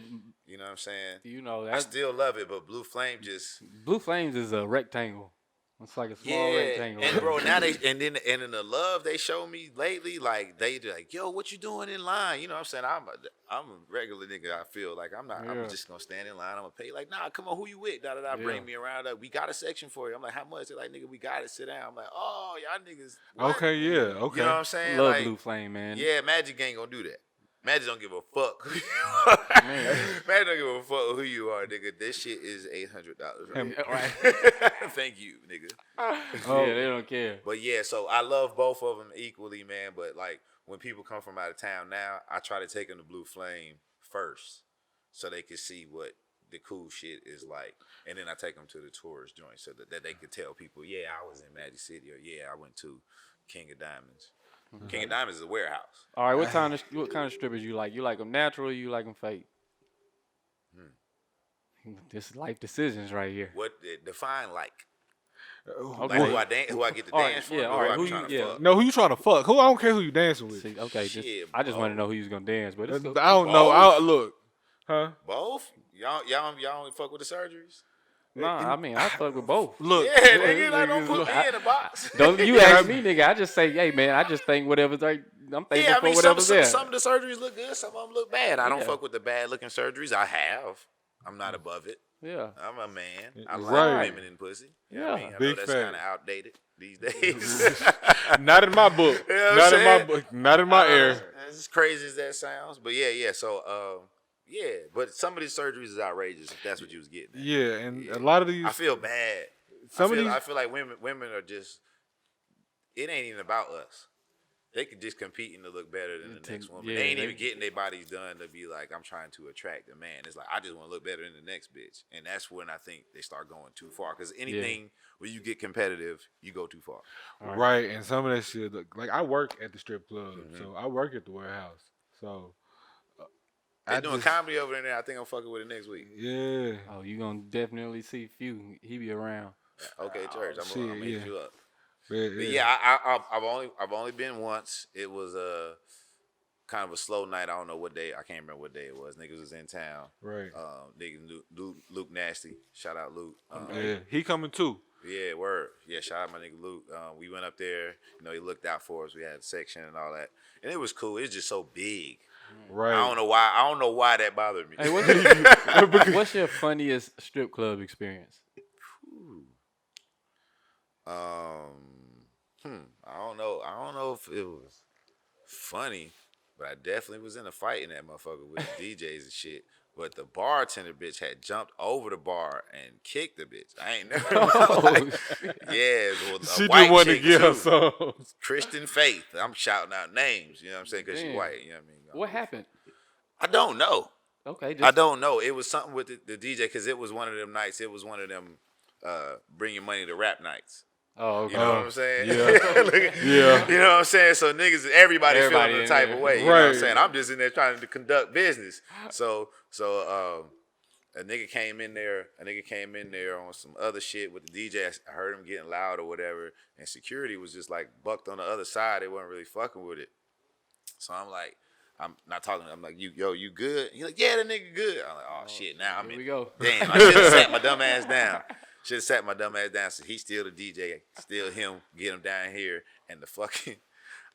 You know what I'm saying? That I still love it, but Blue Flame just Blue Flames is a rectangle. It's like a small rectangle. And bro, now and in the love they show me lately, like they like, yo, what you doing in line? You know what I'm saying? I'm a regular nigga. I feel like I'm just gonna stand in line. I'm gonna pay. Like, nah, come on, who you with? Bring me around. We got a section for you. I'm like, how much? They're like, nigga, we got it. Sit down. I'm like, oh, y'all niggas. What? Okay, yeah, okay. You know what I'm saying? Love Blue Flame, man. Yeah, Magic ain't gonna do that. Magic don't give a fuck. Magic don't give a fuck who you are, nigga. This shit is $800. Right? Thank you, nigga. Yeah, they don't care. But yeah, so I love both of them equally, man. But like when people come from out of town now, I try to take them to Blue Flame first, so they can see what the cool shit is like, and then I take them to the tourist joint so that they could tell people, yeah, I was in Magic City, or yeah, I went to King of Diamonds. King of Diamonds is a warehouse. All right, what kind of strippers you like? You like them natural or you like them fake? This is life decisions right here. What define like? Okay. Like who I get to dance for? Yeah, all right. Who I trying to fuck? No, who you trying to fuck? I don't care who you dancing with. See, okay, Shit, I just want to know who you gonna dance with. I don't know. Look, huh? Both? Y'all don't fuck with the surgeries? Nah, I mean I fuck with both. Look, Yeah, nigga, like, don't put me in a box. Don't you ask me, nigga? I just say, hey man, I just think whatever's right. I'm thinking for whatever's there. Some of the surgeries look good, some of them look bad. I don't fuck with the bad looking surgeries. I have. I'm not above it. Yeah, I'm a man. I like women in pussy. You know what I mean? I know that's kind of outdated these days. Not in my book. You know not in my book. Not in my ear. As crazy as that sounds, but yeah. So, but some of these surgeries is outrageous. If that's what you was getting at. Yeah, and a lot of these. I feel bad. I feel like women are just. It ain't even about us. They could just competing to look better than the next woman. Yeah, they ain't even getting their bodies done to be like, I'm trying to attract a man. It's like, I just want to look better than the next bitch. And that's when I think they start going too far. Because anything where you get competitive, you go too far. Right, and some of that shit, like I work at the strip club, so I work at the warehouse. So they doing comedy over there. I think I'm fucking with it next week. Yeah. Oh, you gonna definitely see Few. He be around. Okay, church. I'm gonna hit you up. Yeah, I've only been once. It was a kind of a slow night. I don't know what day. I can't remember what day it was. Niggas was in town. Right. Niggas Luke Nasty. Shout out Luke. Yeah, he coming too. Yeah, word. Yeah, shout out my nigga Luke. We went up there. He looked out for us. We had a section and all that, and it was cool. It was just so big. Right. I don't know why that bothered me. Hey, what's your funniest strip club experience? I don't know. I don't know if it was funny, but I definitely was in a fight in that motherfucker with the DJs and shit. But the bartender bitch had jumped over the bar and kicked the bitch. I ain't never. She white didn't want to chick get her too. some. Christian Faith. I'm shouting out names. You know what I'm saying? Because she white. You know what I mean? What happened? I don't know. Okay, I don't know. It was something with the DJ because it was one of them nights. It was one of them bring your money to rap nights. Oh, okay. You know what I'm saying? Yeah. Yeah. You know what I'm saying? So niggas, everybody feeling the in type there. of way. You know what I'm Right. saying? I'm just in there trying to conduct business. So a nigga came in there. A nigga came in there on some other shit with the DJ. I heard him getting loud or whatever, and security was just like bucked on the other side. They wasn't really fucking with it. So I'm like, I'm not talking. I'm like, you good? He's like, yeah, the nigga good. I'm like, oh shit, now I'm Here in. we go. Damn, I should have sat my dumb ass down. Should have sat my dumb ass down. So he's still the DJ, still him. Get him down here, and the fucking.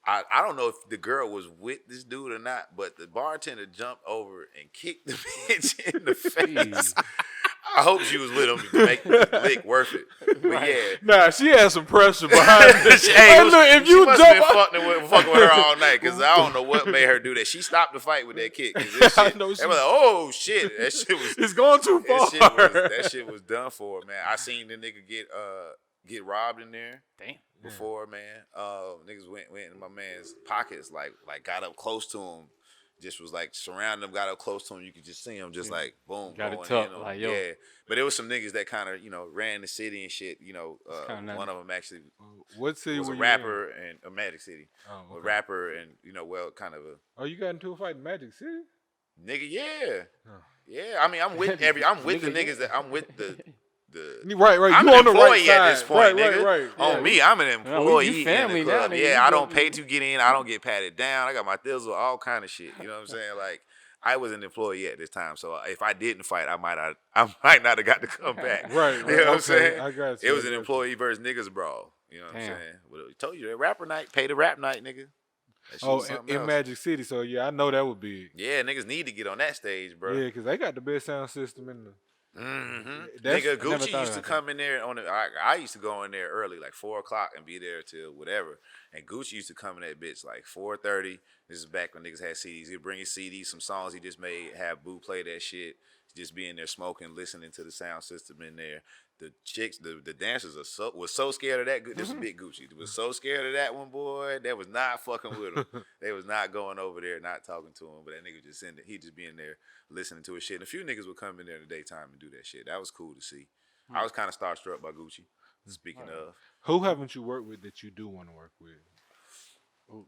I don't know if the girl was with this dude or not, but the bartender jumped over and kicked the bitch in the face. I hope she was with him to make the lick worth it. But yeah. Nah, she had some pressure behind it. Hey, look, if she you must jump, have been fucking with her all night because I don't know what made her do that. She stopped the fight with that kick. This I shit, know they were like, oh shit, that shit was. it's going too far. That shit was done for, man. I seen the nigga get robbed in there. Damn. Before, man. Niggas went in my man's pockets, like got up close to him. Just was like surrounding him, got up close to him. You could just see him, just like boom, Got it going tough, in on like, him. yo. Yeah. But there was some niggas that kind of ran the city and shit. One of them actually What city was a were you rapper and a Magic City. Oh, A okay. rapper and kind of a Oh, you got into a fight in Magic City? nigga. Yeah, Oh. yeah. I mean, I'm with the niggas that I'm with the. Right. I'm You an on the right employee side. at this point, nigga. Right. On Yeah, me, I'm an No, employee you family in the club. now, nigga. Yeah, You I go- don't pay to get in. I don't get patted down. I got my thizzle, all kind of shit. You know what I'm saying? Like, I was an employee at this time, so if I didn't fight, I might not have got to come back. Right. You know what I'm okay, saying? I got you. It was I an got you. employee versus niggas brawl. You know what I'm Damn. saying? Well, I told you that rapper night, pay the rap night, nigga. That shit Oh, was something in else. Magic City. So yeah, I know that would be. Yeah, niggas need to get on that stage, bro. Yeah, because they got the best sound system in the. Mm-hmm. That's- Nigga, I never Gucci thought used to about come in there I used to go in there early, like 4:00, and be there till whatever. And Gucci used to come in that bitch like 4:30. This is back when niggas had CDs. He'd bring his CDs, some songs he just made, have Boo play that shit. Just be in there smoking, listening to the sound system in there. The chicks, the dancers was so scared of that. This is big Gucci. Was so scared of that one, boy. They was not fucking with him. They was not going over there, not talking to him. But that nigga just in there. He just be in there listening to his shit. And a few niggas would come in there in the daytime and do that shit. That was cool to see. I was kind of starstruck by Gucci. Speaking of, Who haven't you worked with that you do want to work with? Ooh,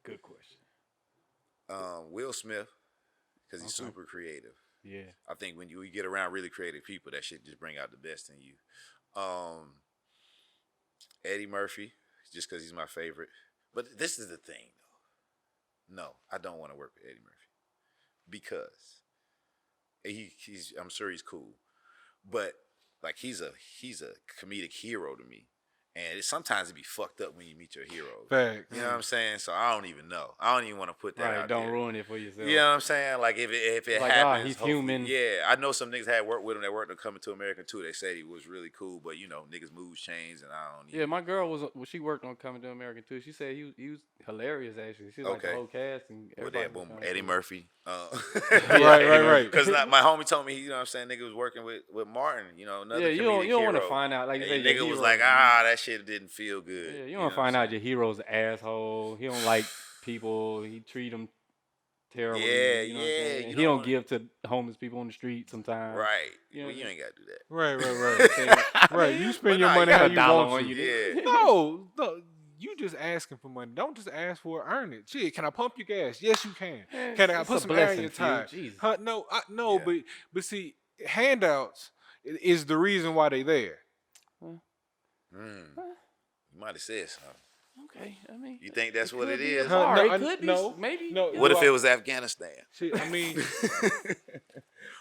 good question. Will Smith, because he's super creative. Yeah. I think when you get around really creative people, that shit just bring out the best in you. Eddie Murphy, just because he's my favorite. But this is the thing, though. No, I don't want to work with Eddie Murphy because he's. I'm sure he's cool, but like he's a comedic hero to me. And sometimes it be fucked up when you meet your heroes. Facts. You know what I'm saying? So I don't even know. I don't even want to put that Right, out don't there. ruin it for yourself. You know what I'm saying? Like if it Like, happens, he's hopefully- human. Yeah, I know some niggas had worked with him that worked on Coming to America too. They said he was really cool, but niggas moods change, and I don't. Yeah, my girl she worked on Coming to America too. She said he was hilarious actually. She was like the Okay. whole cast and Well, everybody. then, boom, was kinda Eddie cool. Murphy. Right. Because my homie told me, you know what I'm saying, nigga was working with Martin, another Yeah, you don't comedic want to hero. find out like you And say. nigga your was hero, like, man. that shit didn't feel good. Yeah, you know don't what find I'm out your hero's an asshole. He don't like people. He treat them terribly. Yeah, you know what I'm yeah, saying? you He don't don't wanna- give to homeless people on the street sometimes. saying? Right. You know Well, what you I'm ain't got to do that. Right. Right. You spend But your nah, money you how got a you dollar want on to. you. Yeah. No. You just asking for money. Don't just ask for it. Earn it. Shit, can I pump your gas? Yes, you can. Can I It's put a some air in blessing your for you. tire? Jesus. Huh? No. Yeah. But see, handouts is the reason why they there. You might have said something. Okay, I mean, You think that's it what could it be is? a bar. No, It could be, no, maybe. no. What if it was Afghanistan? Shit, I mean,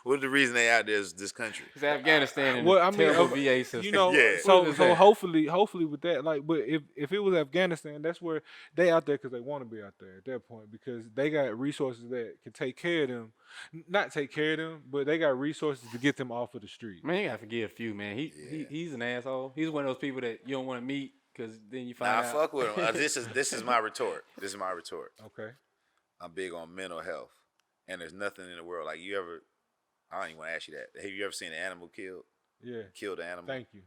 What the reason they out there is this country? It's Afghanistan and well, a I mean, terrible VA system. Yeah. so What is so that? hopefully with that, like, but if it was Afghanistan, that's where they out there because they want to be out there at that point because they got resources that can take care of them, not take care of them, but they got resources to get them off of the street. Man, you gotta forgive a few, man. He's an asshole. He's one of those people that you don't want to meet because then you find Nah, out. fuck with him. This is my retort. This is my retort. Okay. I'm big on mental health, and there's nothing in the world like you ever. I don't even want to ask you that. Have you ever seen an animal killed? Yeah. Killed an animal? Thank you.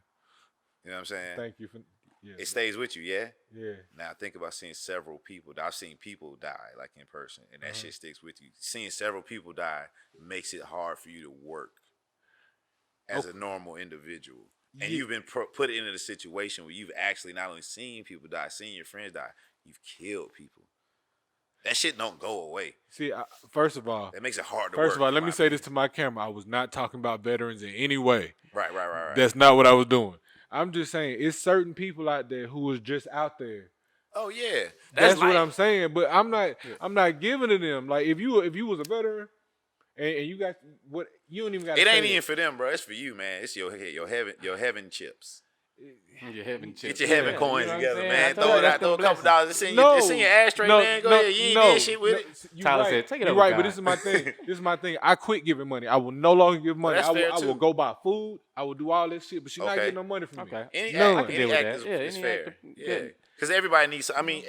You know what I'm saying? Thank you for. Yeah. It stays with you, yeah? Yeah. Now think about seeing several people. I've seen people die like in person, and that shit sticks with you. Seeing several people die makes it hard for you to work as a normal individual. And you've been put into the situation where you've actually not only seen people die, seen your friends die, you've killed people. That shit don't go away. See, first of all, that makes it hard to First work. of all, let me say this to my camera. I was not talking about veterans in any way. Right. That's not what I was doing. I'm just saying it's certain people out there who was just out there. Oh yeah, that's what I'm saying. But I'm not giving to them. Like if you was a veteran and you got what you don't even got. It ain't even for them, bro. It's for you, man. It's your heaven chips. Your heaven chips. Get your heaven coins together, man. Throw it out. Throw a couple dollars. It's in your ashtray, man. Go ahead. You ain't did shit with it. Tyler said, take it over. You're right, but this is my thing. This is my thing. I quit giving money. I will no longer give money. Well, I will go buy food. I will do all this shit, but she's not getting no money from me. Any act is fair. Yeah. Because everybody needs. I mean,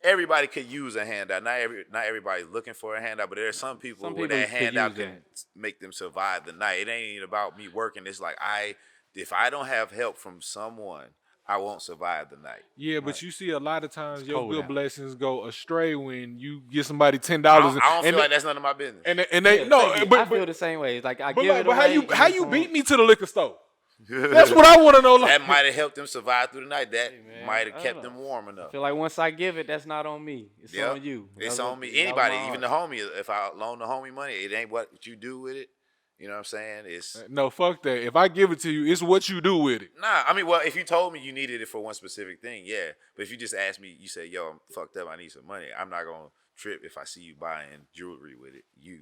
everybody could use a handout. Not everybody's looking for a handout, but there are some people where that handout can make them survive the night. It ain't even about me working. It's like if I don't have help from someone, I won't survive the night. Yeah, but you see a lot of times your good blessings go astray when you give somebody $10. I don't feel like that's none of my business. And they but I feel the same way. It's like I give it away. But how you beat me to the liquor store? That's That's what I want to know. That might have helped them survive through the night. That might have kept them warm enough. I feel like once I give it, that's not on me. It's on you. It's on me. Anybody, even the homie. If I loan the homie money, it ain't what you do with it. You know what I'm saying? It's no, fuck that. If I give it to you, it's what you do with it. Nah, I mean, well, if you told me you needed it for one specific thing, yeah. But if you just asked me, you say, "Yo, I'm fucked up. I need some money." I'm not gonna trip if I see you buying jewelry with it. You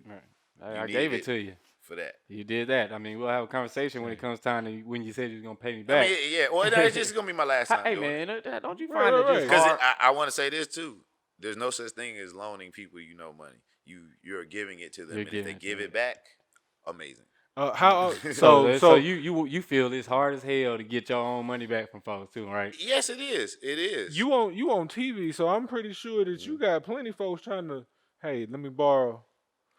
I gave it to you for that. You did that. I mean, we'll have a conversation when it comes time to when you said you was gonna pay me back. I mean, yeah. Well, it's just gonna be my last time. Hey doing man, it. don't you find it just Because hard? I want to say this too. There's no such thing as loaning people money. You're giving it to them, and if they give it back, amazing. So you feel it's hard as hell to get your own money back from folks too, right? Yes, it is. It is. You on TV, so I'm pretty sure that you got plenty folks trying to, hey, let me borrow.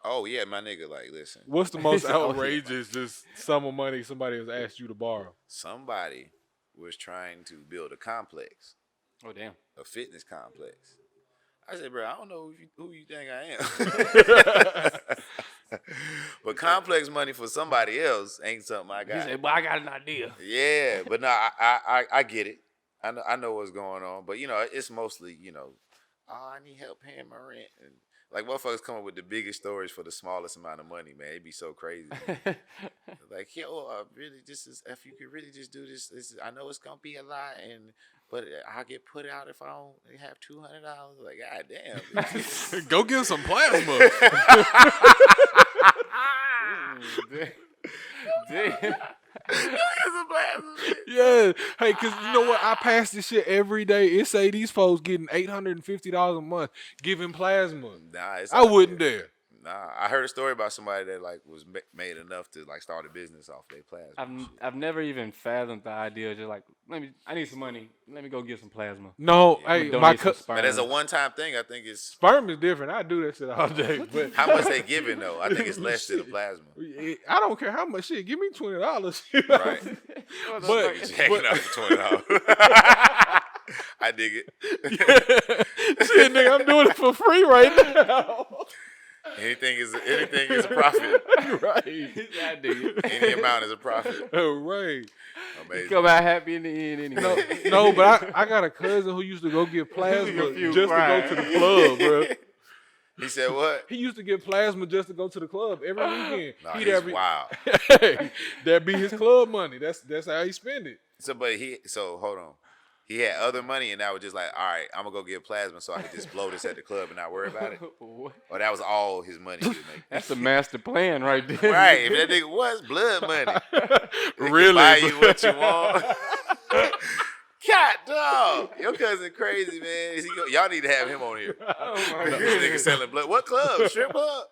Oh yeah, my nigga. Like, listen. What's the most outrageous just sum of money somebody has asked you to borrow? Somebody was trying to build a complex. Oh damn. A fitness complex. I said, bro, I don't know who you think I am. But complex money for somebody else ain't something I got. He said, "But I got an idea." Yeah, but no, I get it. I know what's going on, but it's mostly I need help paying my rent, and like motherfuckers come up with the biggest stories for the smallest amount of money, man. It'd be so crazy. Like, yo, really, this is if you could really just do this. I know it's gonna be a lot, but I'll get put out if I don't have $200. Like, god damn. Go get some plasma. Damn. Yeah, hey, cause you know what? I pass this shit every day. It say these folks getting $850 a month giving plasma. Nah, I wouldn't dare. Nah, I heard a story about somebody that like was made enough to like start a business off their plasma. I've never even fathomed the idea of just like I need some money. Let me go get some plasma. No, hey, but as a one-time thing, I think it's sperm is different. I do that shit all day. But how much they giving though? I think it's less than the plasma. I don't care how much shit. Give me $20. Right. but jacking up for $20. I dig it. Shit, nigga, I'm doing it for free right now. Anything is a profit. Right. I dig it. Any amount is a profit. Right. Amazing. Come out happy in the end anyway. No, but I got a cousin who used to go get plasma just to go to the club, bro. He said what? He used to get plasma just to go to the club every weekend. No, he's wild. That'd be his club money. That's how he spend it. So hold on. He had other money, and I was just like, all right, I'm going to go get plasma so I can just blow this at the club and not worry about it. Or that was all his money he was making. That's a master plan right there. Right. If that nigga was blood money. Really? Buy you what you want. God, dog. Your cousin crazy, man. Y'all need to have him on here. Oh, This nigga selling blood. What club? Strip club?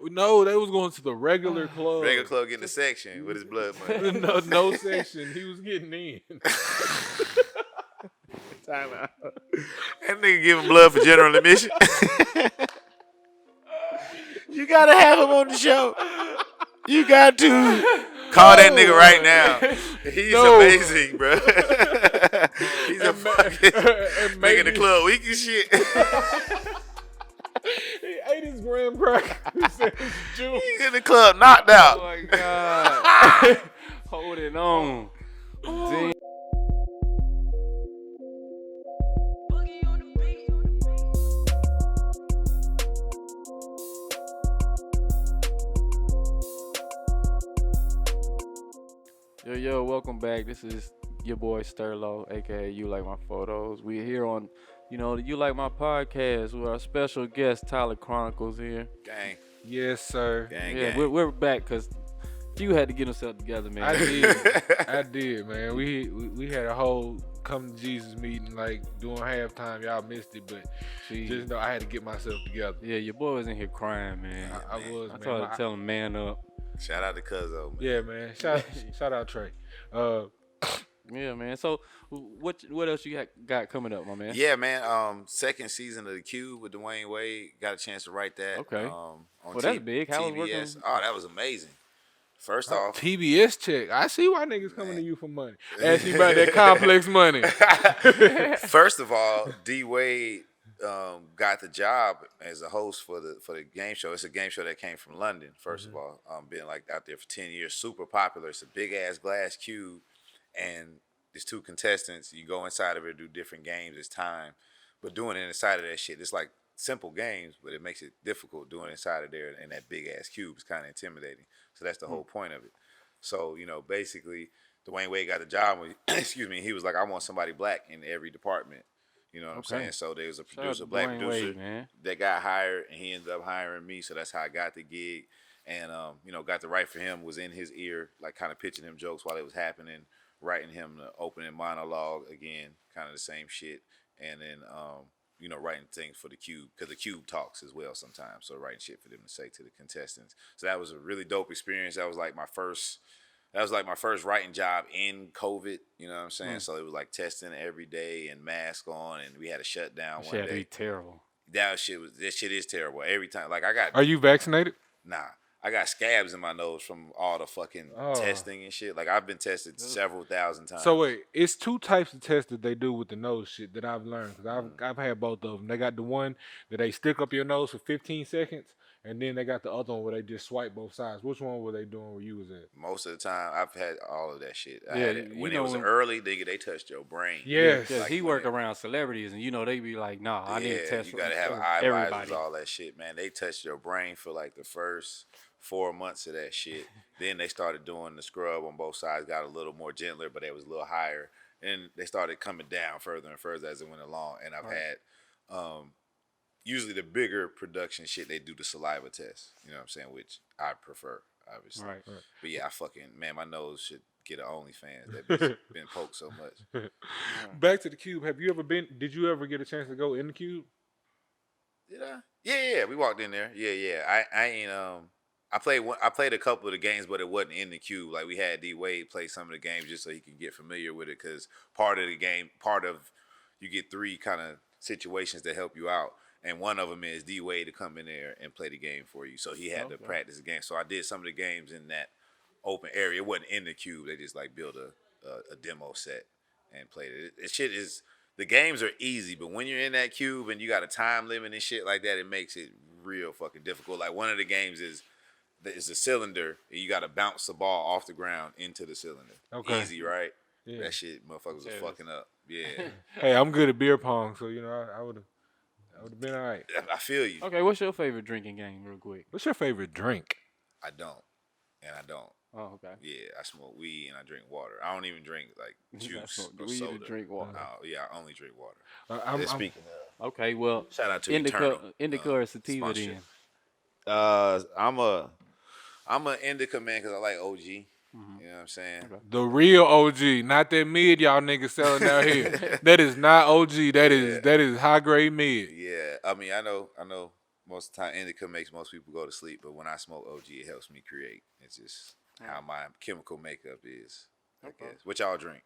No, they was going to the regular club. Regular club getting a section with his blood money. No section. He was getting in. Time out. That nigga giving blood for general admission. You gotta have him on the show. You got to. Call that nigga right now. He's amazing, bro. He's a fucking nigga in the club weak as shit. He ate his graham crackers. He's in the club knocked out. Oh my god. Holding on. Damn. Yo, welcome back. This is your boy Sterlo, aka You Like My Photos. We're here on, the You Like My Podcast with our special guest Tyler Chronicles here. Gang. Yes, sir. Gang. We're back because Few had to get himself together, man. I did, man. We had a whole come to Jesus meeting, like during halftime. Y'all missed it, but just know I had to get myself together. Yeah, your boy was in here crying, man. I was, I man. tried to tell him, man up. Shout out to Cuzzo, man. Yeah, man. Shout out Trey. Yeah, man. So, what else you got coming up, my man? Yeah, man. Second season of The Cube with Dwayne Wade. Got a chance to write that. Okay. On that's big. How was TBS. working? Oh, that was amazing. First off, TBS check. I see why niggas coming to you for money. Ask you about that complex money. First of all, D Wade got the job as a host for the game show. It's a game show that came from London. First of all, been like out there for 10 years, super popular. It's a big ass glass cube, and there's two contestants. You go inside of it, do different games. It's time, but doing it inside of that shit, it's like simple games, but it makes it difficult doing inside of there in that big ass cube. It's kind of intimidating. So that's the whole point of it. So basically, Dwayne Wade got the job. Excuse me. He was like, I want somebody black in every department. You know what I'm saying? So there was a producer, black Dwayne producer, Wade, man. that got hired, and he ended up hiring me. So that's how I got the gig, and got to write for him. Was in his ear, like kind of pitching him jokes while it was happening, writing him the opening monologue again, kind of the same shit, and then writing things for the Cube, because the Cube talks as well sometimes. So writing shit for them to say to the contestants. So that was a really dope experience. That was like my first writing job in COVID. You know what I'm saying? So it was like testing every day and mask on, and we had a shutdown one day. That'd be terrible. That shit is terrible. Every time, like Are you vaccinated? Nah. I got scabs in my nose from all the fucking testing and shit. Like, I've been tested several thousand times. So wait, it's two types of tests that they do with the nose shit that I've learned, because I've had both of them. They got the one that they stick up your nose for 15 seconds, and then they got the other one where they just swipe both sides. Which one were they doing where you was at? Most of the time, I've had all of that shit. I Yeah, had it. When it was early, they touched your brain. Yes. Because he work around celebrities, and they be like, nah, I need to test you gotta have everybody. eye visors, all that shit, man. They touched your brain for like the first 4 months of that shit. Then they started doing the scrub on both sides, got a little more gentler, but it was a little higher. And they started coming down further and further as it went along. And I've had usually the bigger production shit, they do the saliva test. You know what I'm saying? Which I prefer, obviously. Right. But yeah, my nose should get an OnlyFans. That bitch been poked so much. Back to the Cube. Did you ever get a chance to go in the Cube? Did I? Yeah. We walked in there. Yeah. I ain't I played a couple of the games, but it wasn't in the Cube. Like, we had D Wade play some of the games just so he can get familiar with it, because part of you get three kind of situations that help you out, and one of them is D Wade to come in there and play the game for you. So he had to practice the game. So I did some of the games in that open area. It wasn't in the Cube. They just like built a demo set and played it. The games are easy, but when you're in that Cube and you got a time limit and shit like that, it makes it real fucking difficult. Like, one of the games is a cylinder, and you got to bounce the ball off the ground into the cylinder. Okay. Easy, right? Yeah. That shit, motherfuckers are fucking up. Yeah. Hey, I'm good at beer pong, so I would have been all right. I feel you. Okay, what's your favorite drinking game, real quick? What's your favorite drink? I don't. Oh, okay. Yeah, I smoke weed and I drink water. I don't even drink like juice or weed soda. To drink water. Yeah, I only drink water. Speaking of. Okay, well, shout out to Eternal. Indica or sativa then? I'm an indica man because I like OG. Mm-hmm. You know what I'm saying? Okay. The real OG, not that mid y'all niggas selling out here. That is not OG. That is high grade mid. Yeah, I mean, I know. Most of the time, indica makes most people go to sleep, but when I smoke OG, it helps me create. It's just how my chemical makeup is, I guess. What y'all drink?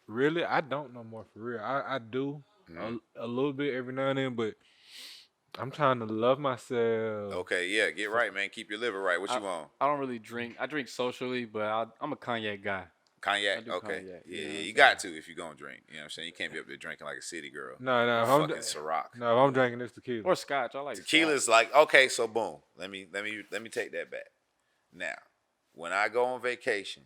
Really, I don't no more for real. I do a little bit every now and then, but I'm trying to love myself. Okay, yeah, get right, man. Keep your liver right. What you want? I don't really drink. I drink socially, but I'm a cognac guy. I Cognac? do Okay. cognac. Yeah, You know what yeah. I'm You saying? got to if you're gonna drink. You know what I'm saying? You can't be up there drinking like a city girl. No, no. Fucking Ciroc. If I'm drinking this tequila. Or scotch. I like Tequila's scotch. like, okay, so boom. Let me take that back. Now, when I go on vacation,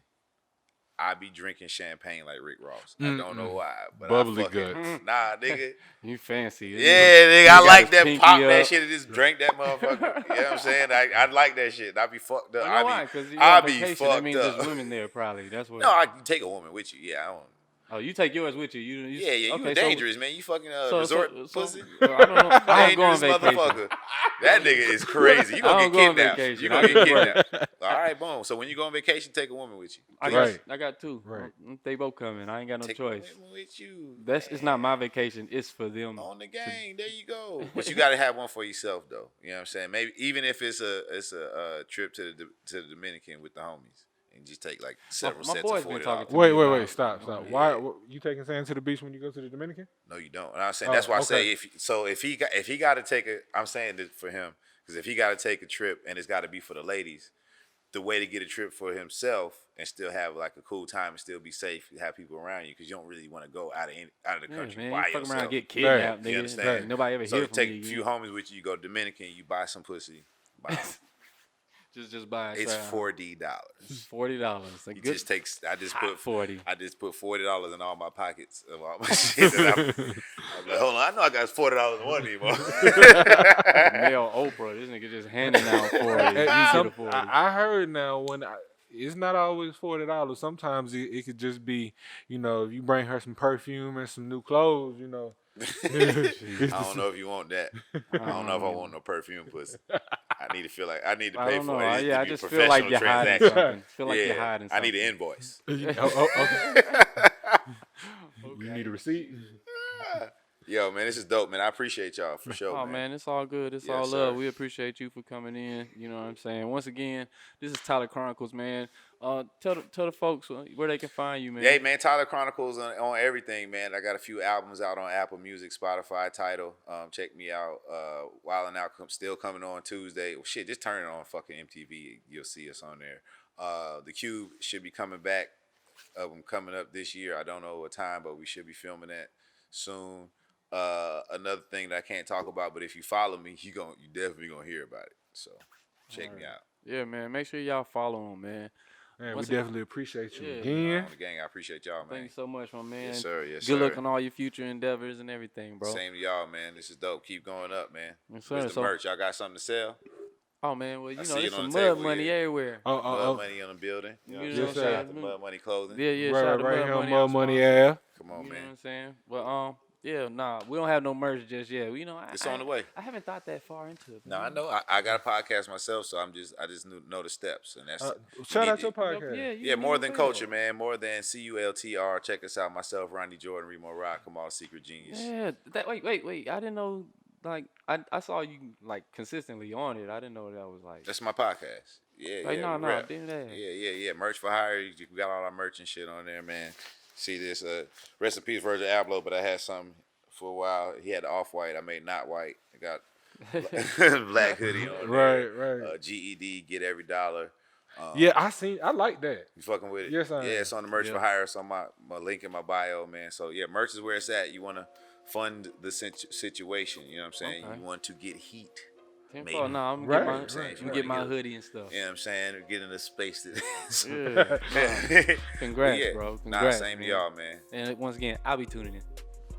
I be drinking champagne like Rick Ross. I don't know why, but Bubbly I fucking guts. nah, nigga. You fancy. Yeah, nigga, I got like his that pinky pop that up. shit and just drink that motherfucker. You know what I'm saying? I like that shit. I be fucked up. I know why? Because you're I on be vacation. That fucked means up. there's women there probably. That's what. No, I can take a woman with you. Yeah, I don't. Oh, you take yours with you. Yeah, you okay, dangerous, man. You fucking resort pussy. I don't know. I don't go on Dangerous vacation. motherfucker. That nigga is crazy. You I gonna don't get go on kidnapped. vacation. You I gonna get just work. kidnapped. All right, boom. So when you go on vacation, take a woman with you. I Right. got two. Right. They both coming. I ain't got no Take choice. a woman with you. It's not my vacation. It's for them. On the gang. There you go. But you gotta have one for yourself though. You know what I'm saying? Maybe even if it's a trip to the Dominican with the homies. And just take like several my sets boy's of been $40. talking to Wait. Stop. Yeah. Why you taking sand to the beach when you go to the Dominican? No, you don't. And I'm saying that's why I say okay. if he got to take a, I'm saying that for him because if he got to take a trip and it's got to be for the ladies, the way to get a trip for himself and still have like a cool time and still be safe, have people around you because you don't really want to go out of the country man, by you fuck yourself. around and get kidnapped. You Nigga. understand? Nobody ever So hear to from take you a few homies with you, you go to Dominican, you buy some pussy. Buy just buy it. it's $40. $40. You just take. I just put 40. I just put $40 in all my pockets of all my shit. And I'm like, hold on, I know I got $40 in one anymore. Male Oprah, this nigga just handing out 40. Hey, You get a 40. I heard now it's not always $40. Sometimes it could just be, if you bring her some perfume and some new clothes, I don't know if you want that. I don't know if I want no perfume pussy. I need to feel like I need to I pay don't for know. it. I just feel like you're hiding something. You're hiding I something. need an invoice. Okay. You need a receipt. Yo, man, this is dope, man. I appreciate y'all for sure. Oh man, it's all good. It's Yes, all sir. love. We appreciate you for coming in. You know what I'm saying. Once again, this is Tyler Chronicles, man. Tell the folks where they can find you, man. Yeah, man, Tyler Chronicles on everything, man. I got a few albums out on Apple Music, Spotify, Tidal. Check me out. Wild and Out still coming on Tuesday. Well, shit, just turn it on fucking MTV. You'll see us on there. The Cube should be coming back. Coming up this year. I don't know what time, but we should be filming that soon. Another thing that I can't talk about, but if you follow me, you definitely gonna hear about it. So check me out. Yeah, man. Make sure y'all follow him, man. Man, we Once definitely appreciate you Yeah. again. On the gang, I appreciate y'all, man. Thank you so much, my man. Yes, sir. Yes, Good sir. luck on all your future endeavors and everything, bro. Same to y'all, man. This is dope. Keep going up, man. Yes, sir. Where's the So- merch? Y'all got something to sell? Oh man, well see there's it on some the mud table, money yeah. everywhere. Mud money on the building. You know what I'm You saying? know what I'm Shout out saying? to Mud Money Clothing. Yeah, shout out to Right Mud here, Money. more our money, sponsor. yeah. Come on, You know what man. I'm saying? But yeah, nah, we don't have no merch just yet. It's on the way. I haven't thought that far into it. No, I man. know. I got a podcast myself, so I just know the steps, and that's Shout out need your it. podcast. Yeah, more than culture, man. More than CULTR. Check us out. Myself, Ronnie Jordan, Remo Rock, Kamal Secret Genius. Yeah, wait. I didn't know. Like I saw you like consistently on it. I didn't know that was like. That's my podcast. Yeah, Like, yeah. no, rap. didn't that. Yeah. Merch for hire. We got all our merch and shit on there, man. See this rest in peace, Virgil Abloh, but I had something for a while. He had the off-white. I made not white. I got black hoodie on there. Right. GED, get every dollar. Yeah, I like that. You fucking with it? Yes, I am. Yeah, it's on the merch for hire. It's on my link in my bio, man. So yeah, merch is where it's at. You want to fund the situation. You know what I'm saying? Okay. You want to get heat. Tenfold. No, I'm Right, gonna right, get right. my hoodie and stuff. You know what I'm saying? Get in the space that Yeah. Congrats, yeah. bro. Nah, Congrats, same to man. y'all, man. And once again, I'll be tuning in.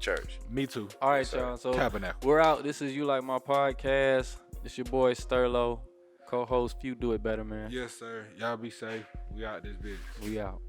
Church. Me too. All right, Yes, sir. y'all. So Tabernacle. we're out. This is You Like My Podcast. It's your boy Sterlo, co-host Few Do It Better, man. Yes, sir. Y'all be safe. We out this bitch. We out.